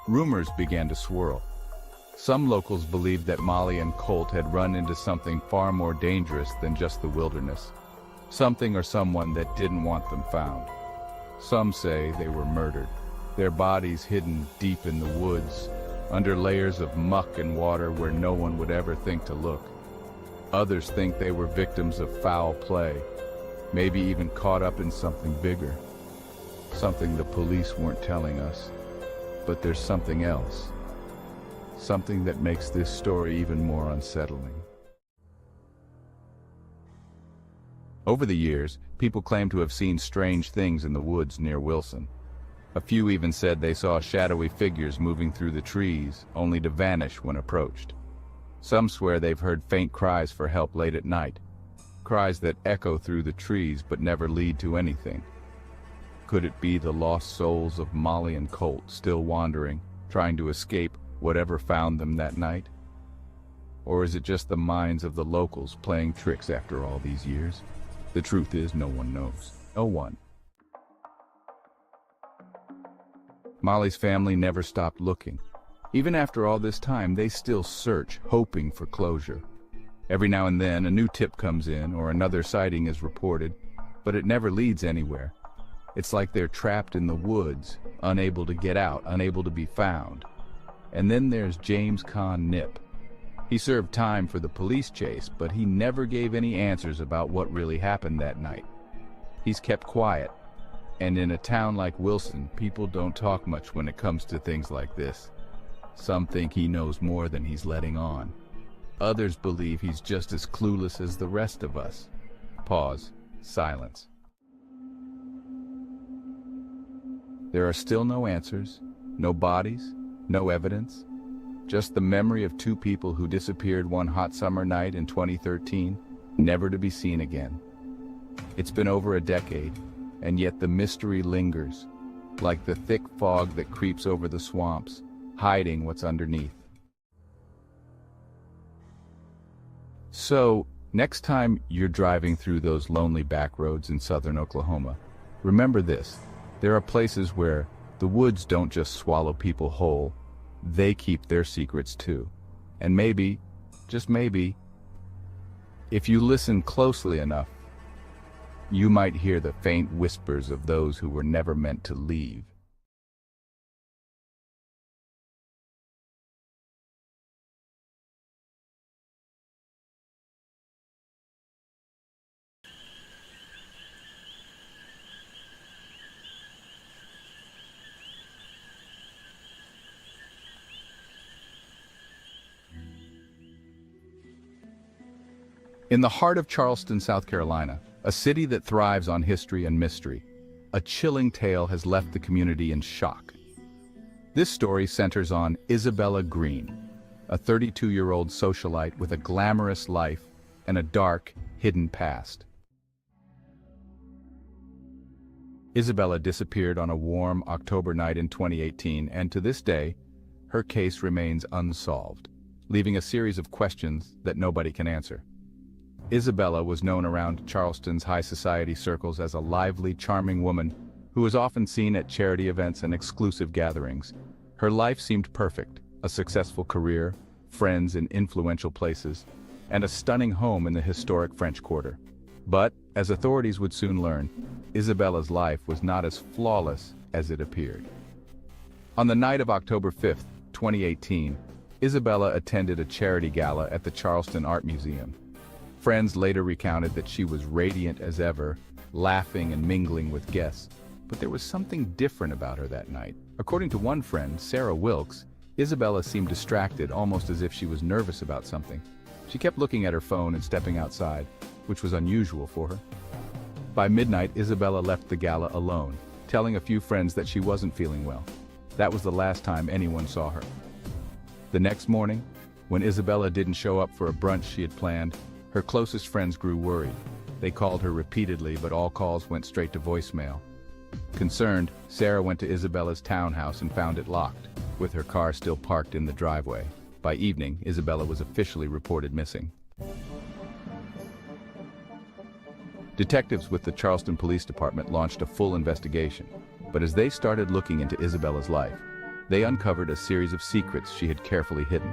rumors began to swirl. Some locals believed that Molly and Colt had run into something far more dangerous than just the wilderness. Something or someone that didn't want them found. Some say they were murdered, their bodies hidden deep in the woods, under layers of muck and water where no one would ever think to look. Others think they were victims of foul play, maybe even caught up in something bigger. Something the police weren't telling us. But there's something else. Something that makes this story even more unsettling. Over the years, people claim to have seen strange things in the woods near Wilson. A few even said they saw shadowy figures moving through the trees, only to vanish when approached. Some swear they've heard faint cries for help late at night, cries that echo through the trees but never lead to anything. Could it be the lost souls of Molly and Colt still wandering, trying to escape whatever found them that night? Or is it just the minds of the locals playing tricks after all these years? The truth is, no one knows. No one. Molly's family never stopped looking. Even after all this time, they still search, hoping for closure. Every now and then, a new tip comes in or another sighting is reported, but it never leads anywhere. It's like they're trapped in the woods, unable to get out, unable to be found. And then there's James Nip. He served time for the police chase, but he never gave any answers about what really happened that night. He's kept quiet, and in a town like Wilson, people don't talk much when it comes to things like this. Some think he knows more than he's letting on. Others believe he's just as clueless as the rest of us. Pause. Silence. There are still no answers, no bodies, no evidence, just the memory of two people who disappeared one hot summer night in 2013, never to be seen again. It's been over a decade, and yet the mystery lingers, like the thick fog that creeps over the swamps, hiding what's underneath. So, next time you're driving through those lonely back roads in southern Oklahoma, remember this: there are places where the woods don't just swallow people whole, they keep their secrets too. And maybe, just maybe, if you listen closely enough, you might hear the faint whispers of those who were never meant to leave. In the heart of Charleston, South Carolina, a city that thrives on history and mystery, a chilling tale has left the community in shock. This story centers on Isabella Green, a 32-year-old socialite with a glamorous life and a dark, hidden past. Isabella disappeared on a warm October night in 2018, and to this day, her case remains unsolved, leaving a series of questions that nobody can answer. Isabella was known around Charleston's high society circles as a lively, charming woman who was often seen at charity events and exclusive gatherings. Her life seemed perfect: a successful career, friends in influential places, and a stunning home in the historic French Quarter. But, as authorities would soon learn, Isabella's life was not as flawless as it appeared. On the night of October 5, 2018, Isabella attended a charity gala at the Charleston Art Museum. Friends later recounted that she was radiant as ever, laughing and mingling with guests. But there was something different about her that night. According to one friend, Sarah Wilkes, Isabella seemed distracted, almost as if she was nervous about something. She kept looking at her phone and stepping outside, which was unusual for her. By midnight, Isabella left the gala alone, telling a few friends that she wasn't feeling well. That was the last time anyone saw her. The next morning, when Isabella didn't show up for a brunch she had planned, her closest friends grew worried. They called her repeatedly, but all calls went straight to voicemail. Concerned, Sarah went to Isabella's townhouse and found it locked, with her car still parked in the driveway. By evening, Isabella was officially reported missing. Detectives with the Charleston Police Department launched a full investigation, but as they started looking into Isabella's life, they uncovered a series of secrets she had carefully hidden.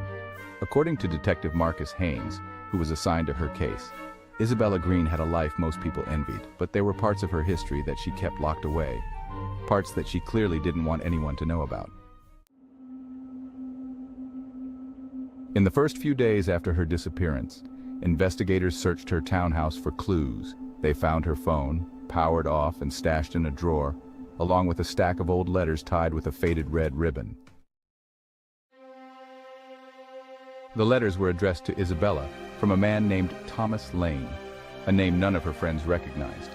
According to Detective Marcus Haynes, who was assigned to her case, Isabella Green had a life most people envied, but there were parts of her history that she kept locked away, parts that she clearly didn't want anyone to know about. In the first few days after her disappearance, investigators searched her townhouse for clues. They found her phone, powered off and stashed in a drawer, along with a stack of old letters tied with a faded red ribbon. The letters were addressed to Isabella from a man named Thomas Lane, a name none of her friends recognized.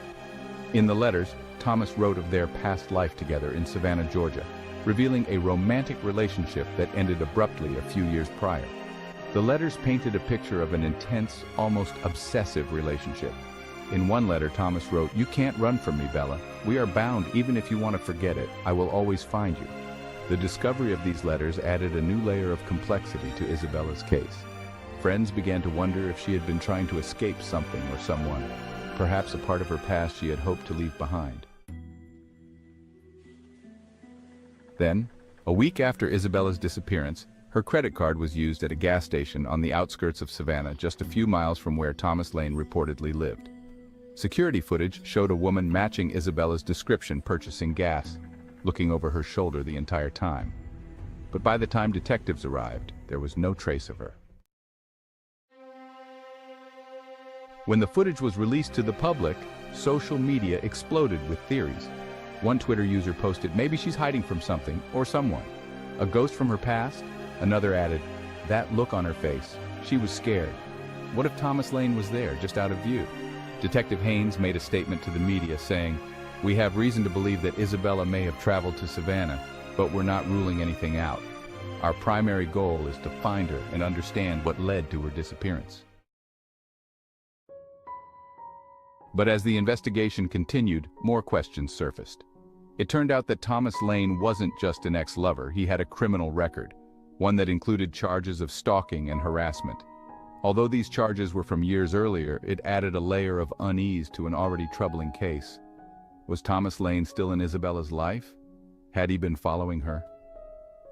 In the letters, Thomas wrote of their past life together in Savannah, Georgia, revealing a romantic relationship that ended abruptly a few years prior. The letters painted a picture of an intense, almost obsessive relationship. In one letter, Thomas wrote, "You can't run from me, Bella. We are bound even if you want to forget it. I will always find you." The discovery of these letters added a new layer of complexity to Isabella's case. Friends began to wonder if she had been trying to escape something or someone, perhaps a part of her past she had hoped to leave behind. Then, a week after Isabella's disappearance, her credit card was used at a gas station on the outskirts of Savannah, just a few miles from where Thomas Lane reportedly lived. Security footage showed a woman matching Isabella's description purchasing gas, looking over her shoulder the entire time. But by the time detectives arrived, there was no trace of her. When the footage was released to the public, social media exploded with theories. One Twitter user posted, "Maybe she's hiding from something or someone. A ghost from her past?" Another added, "That look on her face. She was scared. What if Thomas Lane was there, just out of view?" Detective Haynes made a statement to the media saying, "We have reason to believe that Isabella may have traveled to Savannah, but we're not ruling anything out. Our primary goal is to find her and understand what led to her disappearance." But as the investigation continued, more questions surfaced. It turned out that Thomas Lane wasn't just an ex-lover, he had a criminal record, one that included charges of stalking and harassment. Although these charges were from years earlier, it added a layer of unease to an already troubling case. Was Thomas Lane still in Isabella's life? Had he been following her?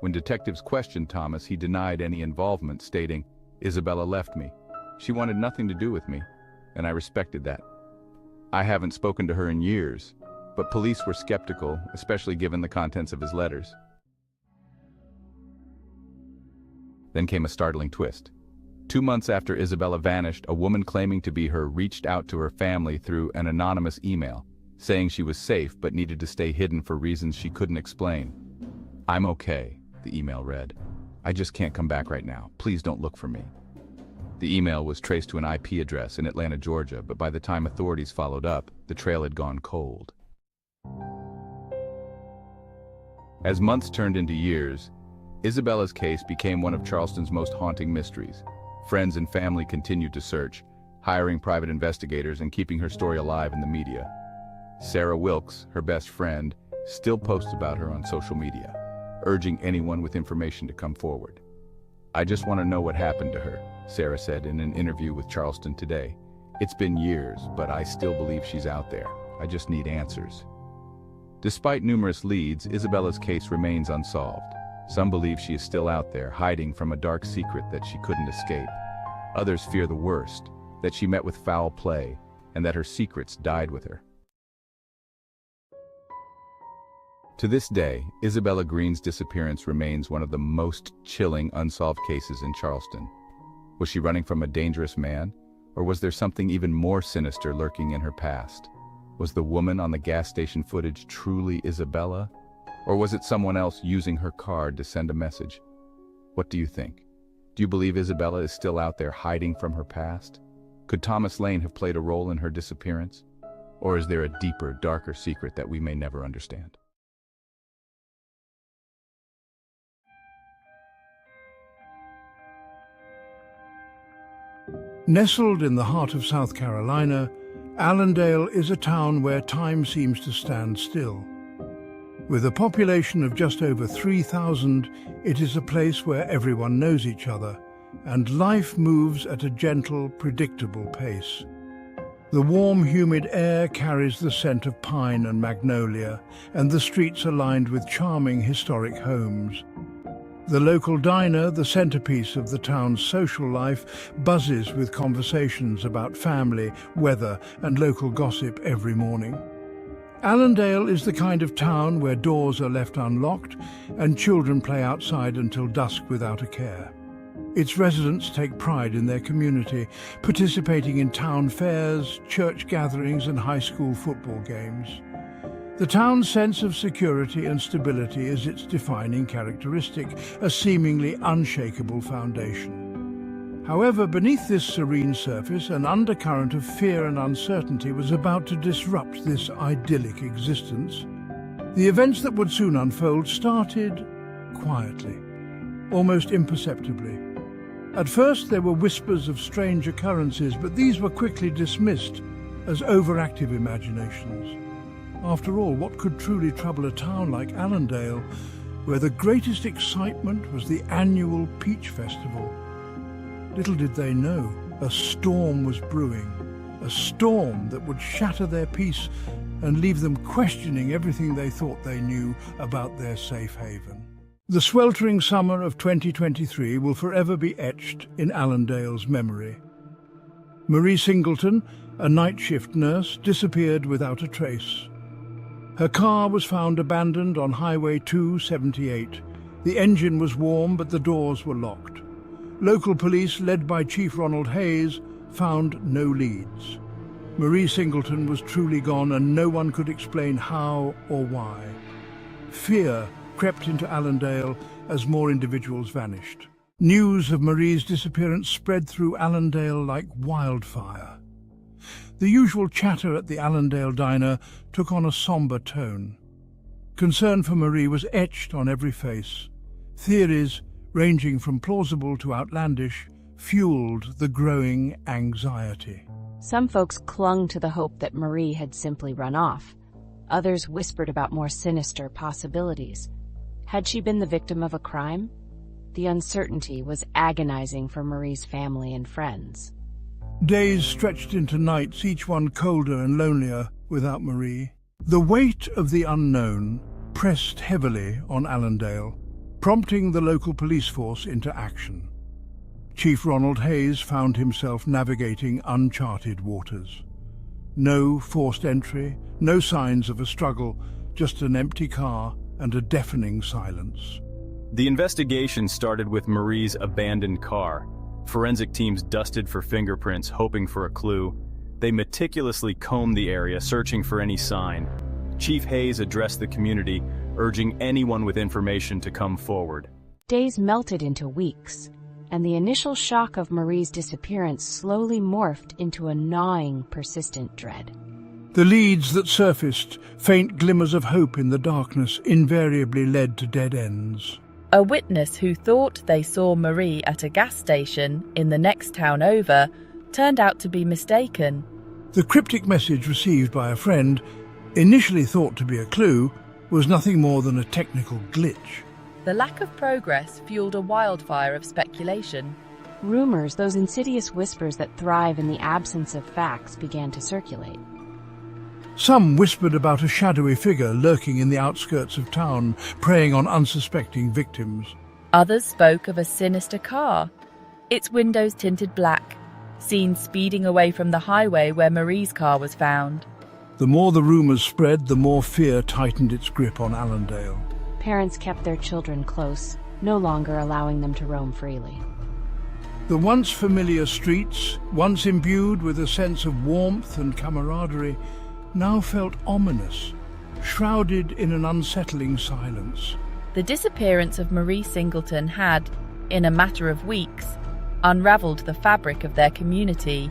When detectives questioned Thomas, he denied any involvement, stating, "Isabella left me. She wanted nothing to do with me, and I respected that. I haven't spoken to her in years," but police were skeptical, especially given the contents of his letters. Then came a startling twist. 2 months after Isabella vanished, a woman claiming to be her reached out to her family through an anonymous email, saying she was safe but needed to stay hidden for reasons she couldn't explain. "I'm okay," the email read. "I just can't come back right now. Please don't look for me." The email was traced to an IP address in Atlanta, Georgia, but by the time authorities followed up, the trail had gone cold. As months turned into years, Isabella's case became one of Charleston's most haunting mysteries. Friends and family continued to search, hiring private investigators and keeping her story alive in the media. Sarah Wilkes, her best friend, still posts about her on social media, urging anyone with information to come forward. "I just want to know what happened to her," Sarah said in an interview with Charleston Today. "It's been years, but I still believe she's out there. I just need answers." Despite numerous leads, Isabella's case remains unsolved. Some believe she is still out there, hiding from a dark secret that she couldn't escape. Others fear the worst, that she met with foul play, and that her secrets died with her. To this day, Isabella Green's disappearance remains one of the most chilling unsolved cases in Charleston. Was she running from a dangerous man, or was there something even more sinister lurking in her past? Was the woman on the gas station footage truly Isabella, or was it someone else using her card to send a message? What do you think? Do you believe Isabella is still out there hiding from her past? Could Thomas Lane have played a role in her disappearance? Or is there a deeper, darker secret that we may never understand? Nestled in the heart of South Carolina, Allendale is a town where time seems to stand still. With a population of just over 3,000, it is a place where everyone knows each other, and life moves at a gentle, predictable pace. The warm, humid air carries the scent of pine and magnolia, and the streets are lined with charming historic homes. The local diner, the centerpiece of the town's social life, buzzes with conversations about family, weather, and local gossip every morning. Allendale is the kind of town where doors are left unlocked and children play outside until dusk without a care. Its residents take pride in their community, participating in town fairs, church gatherings, and high school football games. The town's sense of security and stability is its defining characteristic, a seemingly unshakable foundation. However, beneath this serene surface, an undercurrent of fear and uncertainty was about to disrupt this idyllic existence. The events that would soon unfold started quietly, almost imperceptibly. At first, there were whispers of strange occurrences, but these were quickly dismissed as overactive imaginations. After all, what could truly trouble a town like Allendale, where the greatest excitement was the annual Peach Festival? Little did they know, a storm was brewing, a storm that would shatter their peace and leave them questioning everything they thought they knew about their safe haven. The sweltering summer of 2023 will forever be etched in Allendale's memory. Marie Singleton, a night shift nurse, disappeared without a trace. Her car was found abandoned on Highway 278. The engine was warm, but the doors were locked. Local police, led by Chief Ronald Hayes, found no leads. Marie Singleton was truly gone, and no one could explain how or why. Fear crept into Allendale as more individuals vanished. News of Marie's disappearance spread through Allendale like wildfire. The usual chatter at the Allendale diner took on a somber tone. Concern for Marie was etched on every face. Theories, ranging from plausible to outlandish, fueled the growing anxiety. Some folks clung to the hope that Marie had simply run off. Others whispered about more sinister possibilities. Had she been the victim of a crime? The uncertainty was agonizing for Marie's family and friends. Days stretched into nights, each one colder and lonelier without Marie. The weight of the unknown pressed heavily on Allendale, prompting the local police force into action. Chief Ronald Hayes found himself navigating uncharted waters. No forced entry, no signs of a struggle, just an empty car and a deafening silence. The investigation started with Marie's abandoned car. Forensic teams dusted for fingerprints, hoping for a clue. They meticulously combed the area, searching for any sign. Chief Hayes addressed the community, urging anyone with information to come forward. Days melted into weeks. and the initial shock of Marie's disappearance slowly morphed into a gnawing, persistent dread. The leads that surfaced, faint glimmers of hope in the darkness, invariably led to dead ends. A witness who thought they saw Marie at a gas station in the next town over turned out to be mistaken. The cryptic message received by a friend, initially thought to be a clue, was nothing more than a technical glitch. The lack of progress fueled a wildfire of speculation. Rumors, those insidious whispers that thrive in the absence of facts, began to circulate. Some whispered about a shadowy figure lurking in the outskirts of town, preying on unsuspecting victims. Others spoke of a sinister car, its windows tinted black, seen speeding away from the highway where Marie's car was found. The more the rumours spread, the more fear tightened its grip on Allendale. Parents kept their children close, no longer allowing them to roam freely. The once familiar streets, once imbued with a sense of warmth and camaraderie, now felt ominous, shrouded in an unsettling silence. The disappearance of Marie Singleton had, in a matter of weeks, unravelled the fabric of their community,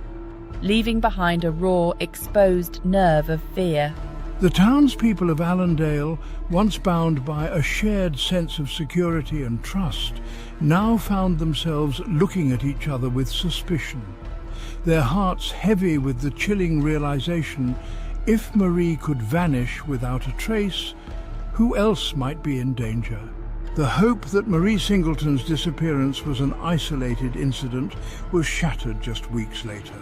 leaving behind a raw, exposed nerve of fear. The townspeople of Allendale, once bound by a shared sense of security and trust, now found themselves looking at each other with suspicion, their hearts heavy with the chilling realization, if Marie could vanish without a trace, who else might be in danger? The hope that Marie Singleton's disappearance was an isolated incident was shattered just weeks later.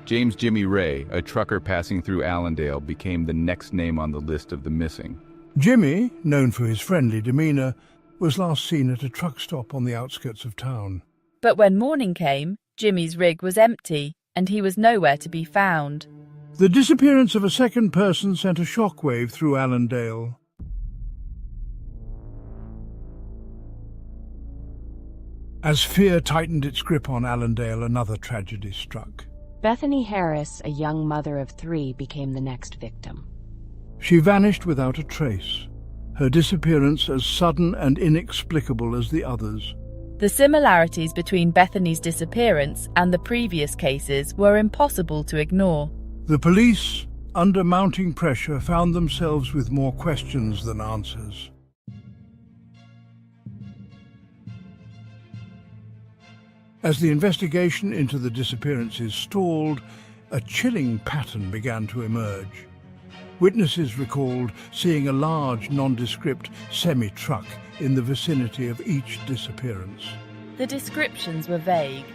James Jimmy Ray, a trucker passing through Allendale, became the next name on the list of the missing. Jimmy, known for his friendly demeanour, was last seen at a truck stop on the outskirts of town. But when morning came, Jimmy's rig was empty, and he was nowhere to be found. The disappearance of a second person sent a shockwave through Allendale. As fear tightened its grip on Allendale, another tragedy struck. Bethany Harris, a young mother of 3, became the next victim. She vanished without a trace, her disappearance as sudden and inexplicable as the others. The similarities between Bethany's disappearance and the previous cases were impossible to ignore. The police, under mounting pressure, found themselves with more questions than answers. As the investigation into the disappearances stalled, a chilling pattern began to emerge. Witnesses recalled seeing a large, nondescript semi-truck in the vicinity of each disappearance. The descriptions were vague.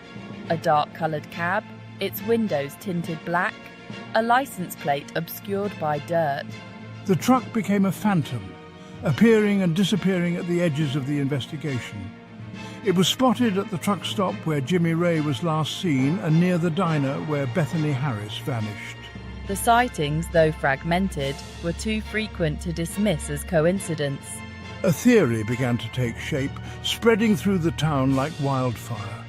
A dark-coloured cab, its windows tinted black, a licence plate obscured by dirt. The truck became a phantom, appearing and disappearing at the edges of the investigation. It was spotted at the truck stop where Jimmy Ray was last seen and near the diner where Bethany Harris vanished. The sightings, though fragmented, were too frequent to dismiss as coincidence. A theory began to take shape, spreading through the town like wildfire.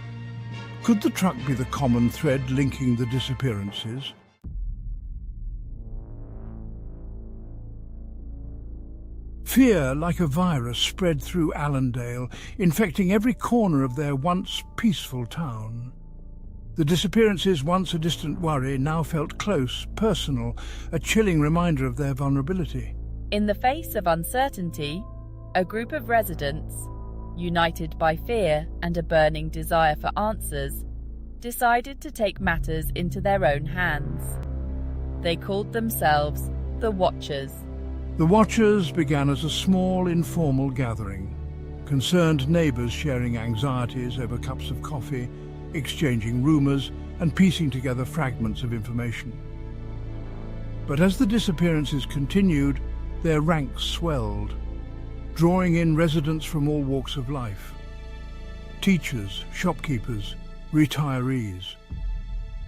Could the truck be the common thread linking the disappearances? Fear, like a virus, spread through Allendale, infecting every corner of their once peaceful town. The disappearances, once a distant worry, now felt close, personal, a chilling reminder of their vulnerability. In the face of uncertainty, a group of residents, united by fear and a burning desire for answers, decided to take matters into their own hands. They called themselves the Watchers. The Watchers began as a small, informal gathering, concerned neighbours sharing anxieties over cups of coffee, exchanging rumours and piecing together fragments of information. But as the disappearances continued, their ranks swelled, drawing in residents from all walks of life. Teachers, shopkeepers, retirees,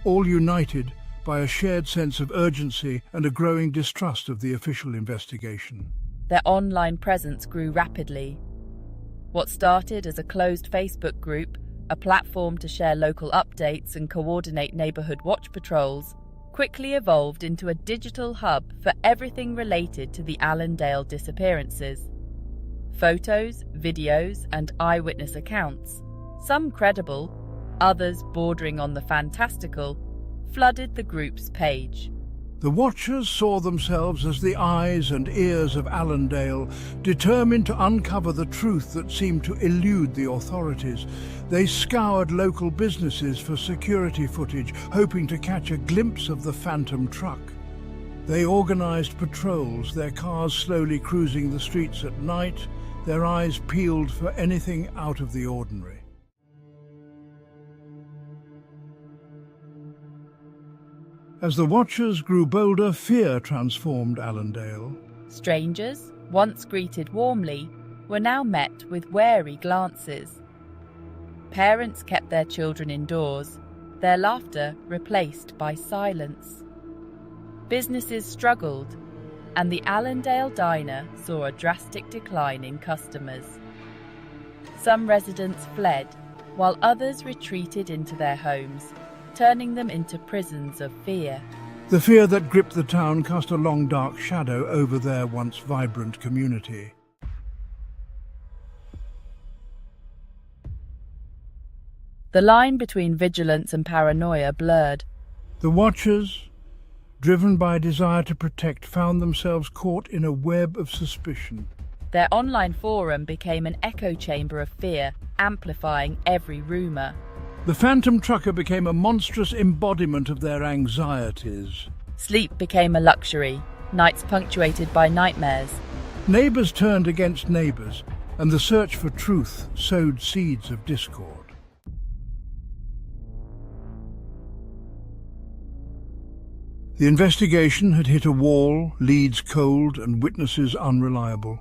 all united by a shared sense of urgency and a growing distrust of the official investigation. Their online presence grew rapidly. What started as a closed Facebook group, a platform to share local updates and coordinate neighbourhood watch patrols, quickly evolved into a digital hub for everything related to the Allendale disappearances. Photos, videos, and eyewitness accounts some credible, others bordering on the fantastical, flooded the group's page. The watchers saw themselves as the eyes and ears of Allendale, determined to uncover the truth that seemed to elude the authorities. They scoured local businesses for security footage, hoping to catch a glimpse of the phantom truck. They organized patrols, their cars slowly cruising the streets at night, their eyes peeled for anything out of the ordinary. As the watchers grew bolder, fear transformed Allendale. Strangers, once greeted warmly, were now met with wary glances. Parents kept their children indoors, their laughter replaced by silence. Businesses struggled, and the Allendale diner saw a drastic decline in customers. Some residents fled, while others retreated into their homes, turning them into prisons of fear. The fear that gripped the town cast a long dark shadow over their once vibrant community. The line between vigilance and paranoia blurred. The watchers, driven by a desire to protect, found themselves caught in a web of suspicion. Their online forum became an echo chamber of fear, amplifying every rumour. The phantom trucker became a monstrous embodiment of their anxieties. Sleep became a luxury, nights punctuated by nightmares. Neighbours turned against neighbours, and the search for truth sowed seeds of discord. The investigation had hit a wall, leads cold and witnesses unreliable.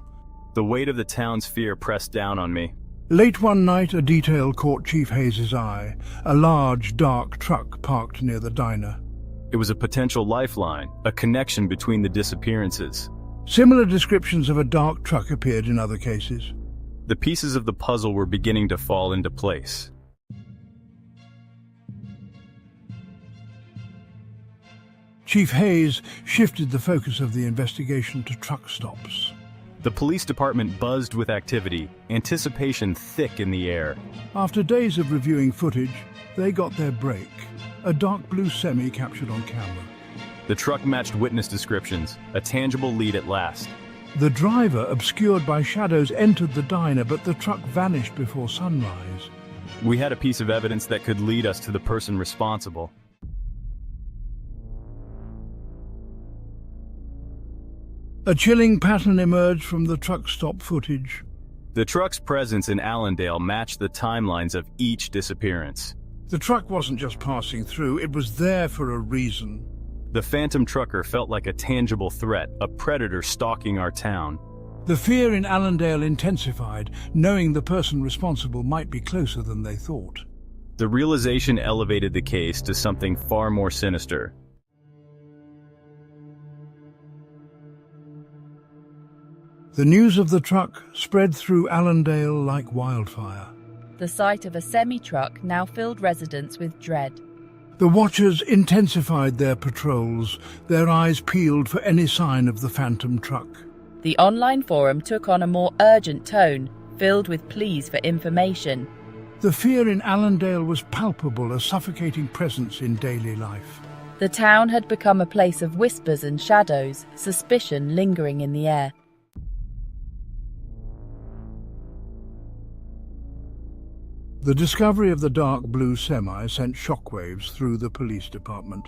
The weight of the town's fear pressed down on me. Late one night, a detail caught Chief Hayes' eye, a large, dark truck parked near the diner. It was a potential lifeline, a connection between the disappearances. Similar descriptions of a dark truck appeared in other cases. The pieces of the puzzle were beginning to fall into place. Chief Hayes shifted the focus of the investigation to truck stops. The police department buzzed with activity, anticipation thick in the air. After days of reviewing footage, they got their break. A dark blue semi captured on camera. The truck matched witness descriptions, a tangible lead at last. The driver, obscured by shadows, entered the diner, but the truck vanished before sunrise. We had a piece of evidence that could lead us to the person responsible. A chilling pattern emerged from the truck stop footage. The truck's presence in Allendale matched the timelines of each disappearance. The truck wasn't just passing through, it was there for a reason. The phantom trucker felt like a tangible threat, a predator stalking our town. The fear in Allendale intensified, knowing the person responsible might be closer than they thought. The realization elevated the case to something far more sinister. The news of the truck spread through Allendale like wildfire. The sight of a semi-truck now filled residents with dread. The watchers intensified their patrols, their eyes peeled for any sign of the phantom truck. The online forum took on a more urgent tone, filled with pleas for information. The fear in Allendale was palpable, a suffocating presence in daily life. The town had become a place of whispers and shadows, suspicion lingering in the air. The discovery of the dark blue semi sent shockwaves through the police department.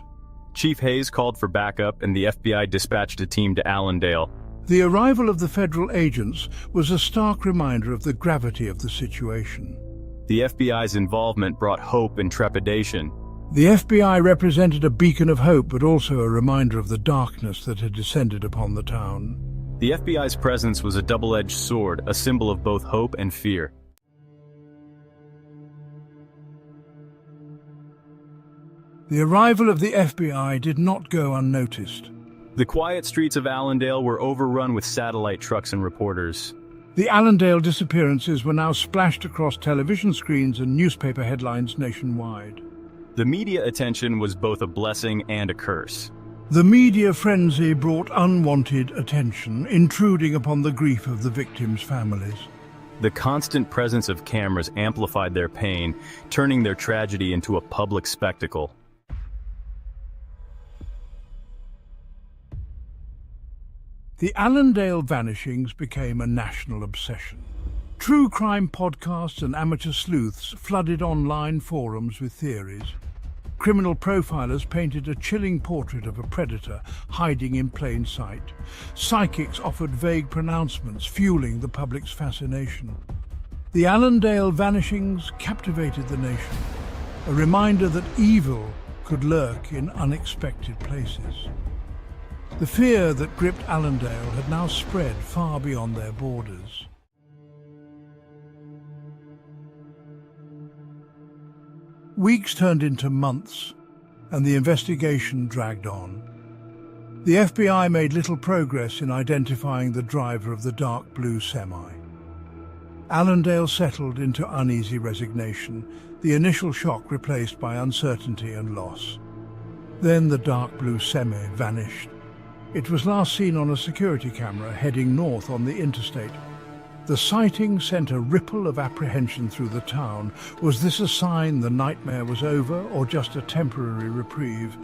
Chief Hayes called for backup and the FBI dispatched a team to Allendale. The arrival of the federal agents was a stark reminder of the gravity of the situation. The FBI's involvement brought hope and trepidation. The FBI represented a beacon of hope, but also a reminder of the darkness that had descended upon the town. The FBI's presence was a double-edged sword, a symbol of both hope and fear. The arrival of the FBI did not go unnoticed. The quiet streets of Allendale were overrun with satellite trucks and reporters. The Allendale disappearances were now splashed across television screens and newspaper headlines nationwide. The media attention was both a blessing and a curse. The media frenzy brought unwanted attention, intruding upon the grief of the victims' families. The constant presence of cameras amplified their pain, turning their tragedy into a public spectacle. The Allendale vanishings became a national obsession. True crime podcasts and amateur sleuths flooded online forums with theories. Criminal profilers painted a chilling portrait of a predator hiding in plain sight. Psychics offered vague pronouncements, fueling the public's fascination. The Allendale vanishings captivated the nation, a reminder that evil could lurk in unexpected places. The fear that gripped Allendale had now spread far beyond their borders. Weeks turned into months, and the investigation dragged on. The FBI made little progress in identifying the driver of the dark blue semi. Allendale settled into uneasy resignation, the initial shock replaced by uncertainty and loss. Then the dark blue semi vanished. It was last seen on a security camera heading north on the interstate. The sighting sent a ripple of apprehension through the town. Was this a sign the nightmare was over, or just a temporary reprieve?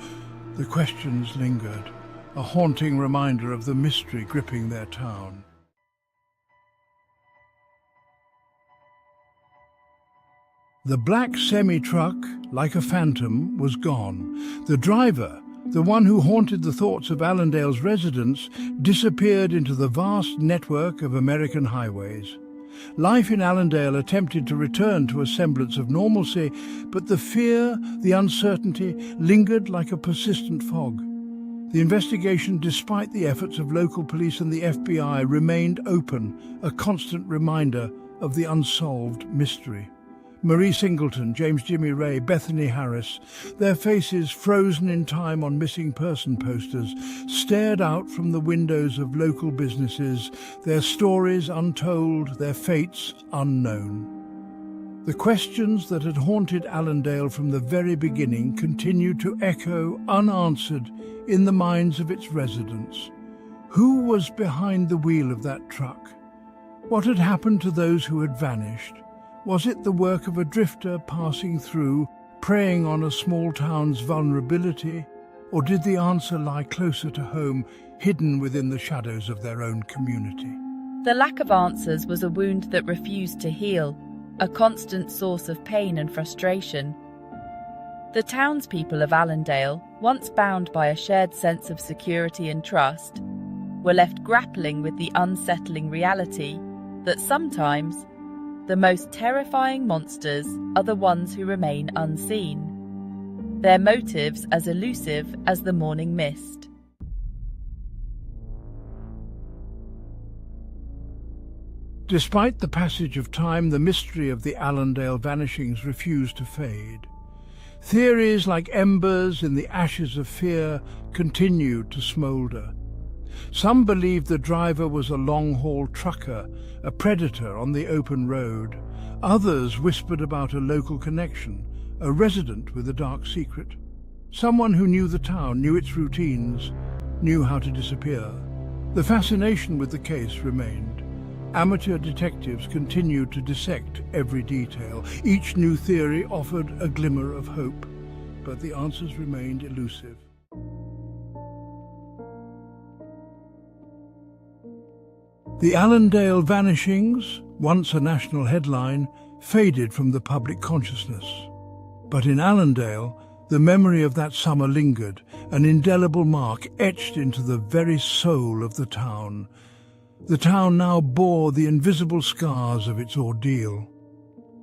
The questions lingered, a haunting reminder of the mystery gripping their town. The black semi-truck, like a phantom, was gone. The driver, the one who haunted the thoughts of Allendale's residents, disappeared into the vast network of American highways. Life in Allendale attempted to return to a semblance of normalcy, but the fear, the uncertainty, lingered like a persistent fog. The investigation, despite the efforts of local police and the FBI, remained open, a constant reminder of the unsolved mystery. Marie Singleton, James Jimmy Ray, Bethany Harris, their faces frozen in time on missing person posters, stared out from the windows of local businesses, their stories untold, their fates unknown. The questions that had haunted Allendale from the very beginning continued to echo unanswered in the minds of its residents. Who was behind the wheel of that truck? What had happened to those who had vanished? Was it the work of a drifter passing through, preying on a small town's vulnerability? Or did the answer lie closer to home, hidden within the shadows of their own community? The lack of answers was a wound that refused to heal, a constant source of pain and frustration. The townspeople of Allendale, once bound by a shared sense of security and trust, were left grappling with the unsettling reality that sometimes the most terrifying monsters are the ones who remain unseen, their motives as elusive as the morning mist. Despite the passage of time, the mystery of the Allendale vanishings refused to fade. Theories like embers in the ashes of fear continued to smoulder. Some believed the driver was a long-haul trucker, a predator on the open road. Others whispered about a local connection, a resident with a dark secret. Someone who knew the town, knew its routines, knew how to disappear. The fascination with the case remained. Amateur detectives continued to dissect every detail. Each new theory offered a glimmer of hope, but the answers remained elusive. The Allendale vanishings, once a national headline, faded from the public consciousness. But in Allendale, the memory of that summer lingered, an indelible mark etched into the very soul of the town. The town now bore the invisible scars of its ordeal.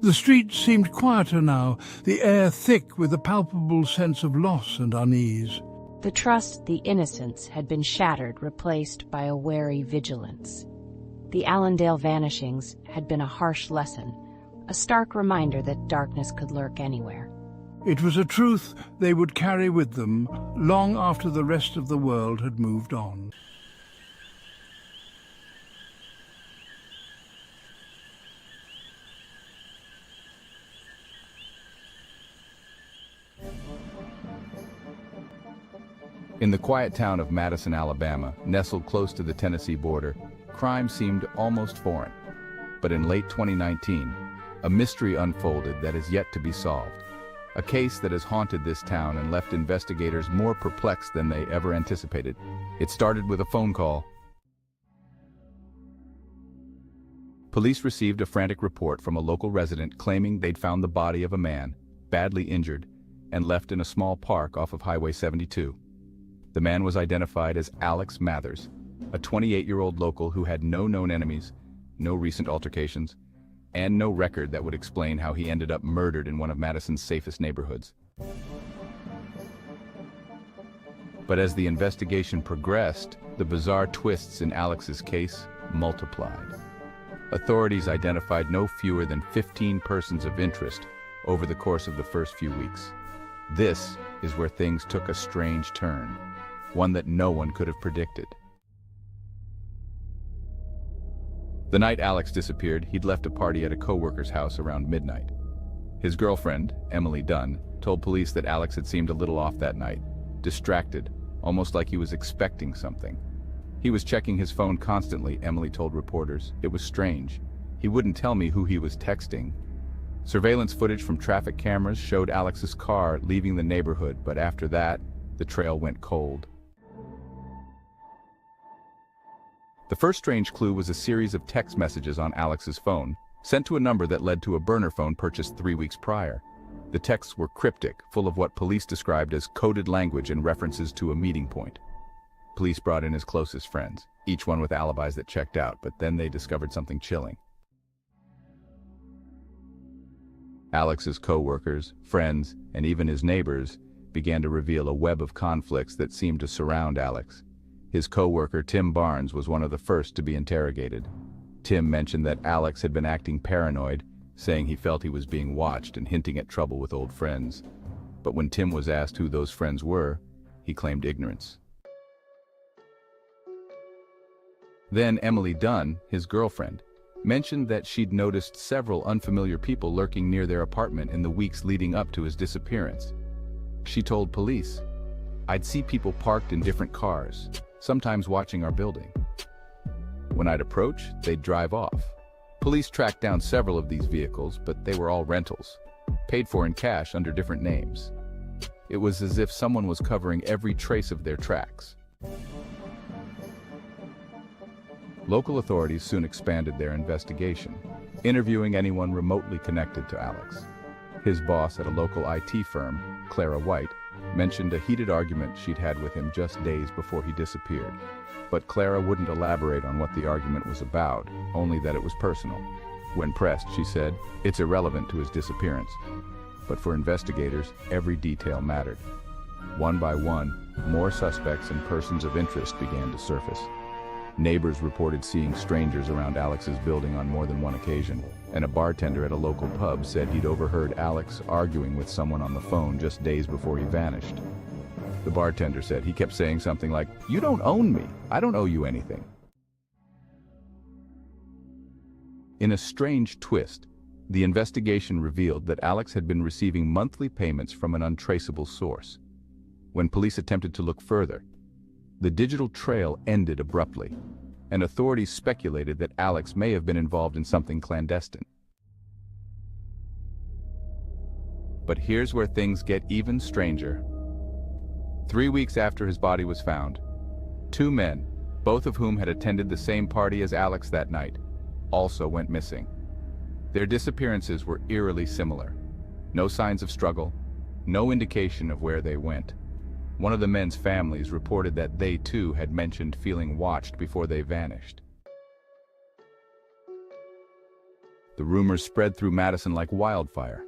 The streets seemed quieter now, the air thick with a palpable sense of loss and unease. The trust, the innocence, had been shattered, replaced by a wary vigilance. The Allendale vanishings had been a harsh lesson, a stark reminder that darkness could lurk anywhere. It was a truth they would carry with them long after the rest of the world had moved on. In the quiet town of Madison, Alabama, nestled close to the Tennessee border, crime seemed almost foreign. But in late 2019, a mystery unfolded that is yet to be solved. A case that has haunted this town and left investigators more perplexed than they ever anticipated. It started with a phone call. Police received a frantic report from a local resident claiming they'd found the body of a man, badly injured, and left in a small park off of Highway 72. The man was identified as Alex Mathers, a 28-year-old local who had no known enemies, no recent altercations, and no record that would explain how he ended up murdered in one of Madison's safest neighborhoods. But as the investigation progressed, the bizarre twists in Alex's case multiplied. Authorities identified no fewer than 15 persons of interest over the course of the first few weeks. This is where things took a strange turn, one that no one could have predicted. The night Alex disappeared, he'd left a party at a co-worker's house around midnight. His girlfriend, Emily Dunn, told police that Alex had seemed a little off that night, distracted, almost like he was expecting something. He was checking his phone constantly, Emily told reporters. It was strange. He wouldn't tell me who he was texting. Surveillance footage from traffic cameras showed Alex's car leaving the neighborhood, but after that, the trail went cold. The first strange clue was a series of text messages on Alex's phone, sent to a number that led to a burner phone purchased 3 weeks prior. The texts were cryptic, full of what police described as coded language and references to a meeting point. Police brought in his closest friends, each one with alibis that checked out, but then they discovered something chilling. Alex's co-workers, friends, and even his neighbors began to reveal a web of conflicts that seemed to surround Alex. His co-worker, Tim Barnes, was one of the first to be interrogated. Tim mentioned that Alex had been acting paranoid, saying he felt he was being watched and hinting at trouble with old friends. But when Tim was asked who those friends were, he claimed ignorance. Then Emily Dunn, his girlfriend, mentioned that she'd noticed several unfamiliar people lurking near their apartment in the weeks leading up to his disappearance. She told police, "I'd see people parked in different cars, sometimes watching our building. When I'd approach, they'd drive off." Police tracked down several of these vehicles, but they were all rentals, paid for in cash under different names. It was as if someone was covering every trace of their tracks. Local authorities soon expanded their investigation, interviewing anyone remotely connected to Alex. His boss at a local IT firm, Clara White, mentioned a heated argument she'd had with him just days before he disappeared. But Clara wouldn't elaborate on what the argument was about, only that it was personal. When pressed, she said, it's irrelevant to his disappearance. But for investigators, every detail mattered. One by one, more suspects and persons of interest began to surface. Neighbors reported seeing strangers around Alex's building on more than one occasion, and a bartender at a local pub said he'd overheard Alex arguing with someone on the phone just days before he vanished. The bartender said he kept saying something like, "You don't own me. I don't owe you anything." In a strange twist, the investigation revealed that Alex had been receiving monthly payments from an untraceable source. When police attempted to look further, the digital trail ended abruptly, and authorities speculated that Alex may have been involved in something clandestine. But here's where things get even stranger. 3 weeks after his body was found, 2 men, both of whom had attended the same party as Alex that night, also went missing. Their disappearances were eerily similar. No signs of struggle, no indication of where they went. One of the men's families reported that they too had mentioned feeling watched before they vanished. The rumors spread through Madison like wildfire.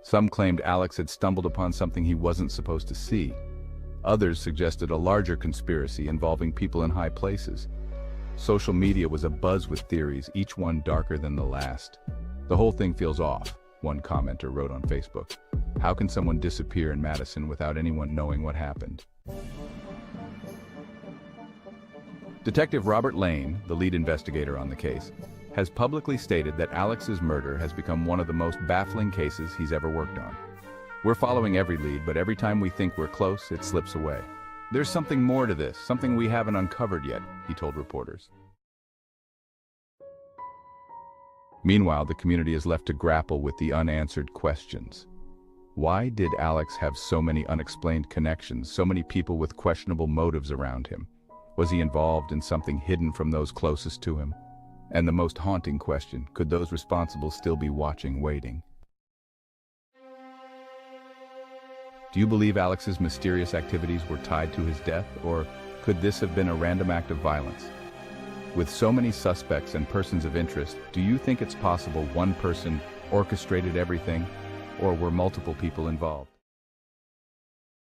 Some claimed Alex had stumbled upon something he wasn't supposed to see. Others suggested a larger conspiracy involving people in high places. Social media was abuzz with theories, each one darker than the last. "The whole thing feels off," one commenter wrote on Facebook. "How can someone disappear in Madison without anyone knowing what happened?" Detective Robert Lane, the lead investigator on the case, has publicly stated that Alex's murder has become one of the most baffling cases he's ever worked on. "We're following every lead, but every time we think we're close, it slips away. There's something more to this, something we haven't uncovered yet," he told reporters. Meanwhile, the community is left to grapple with the unanswered questions. Why did Alex have so many unexplained connections, so many people with questionable motives around him? Was he involved in something hidden from those closest to him? And the most haunting question, could those responsible still be watching, waiting? Do you believe Alex's mysterious activities were tied to his death, or could this have been a random act of violence? With so many suspects and persons of interest, do you think it's possible one person orchestrated everything, or were multiple people involved?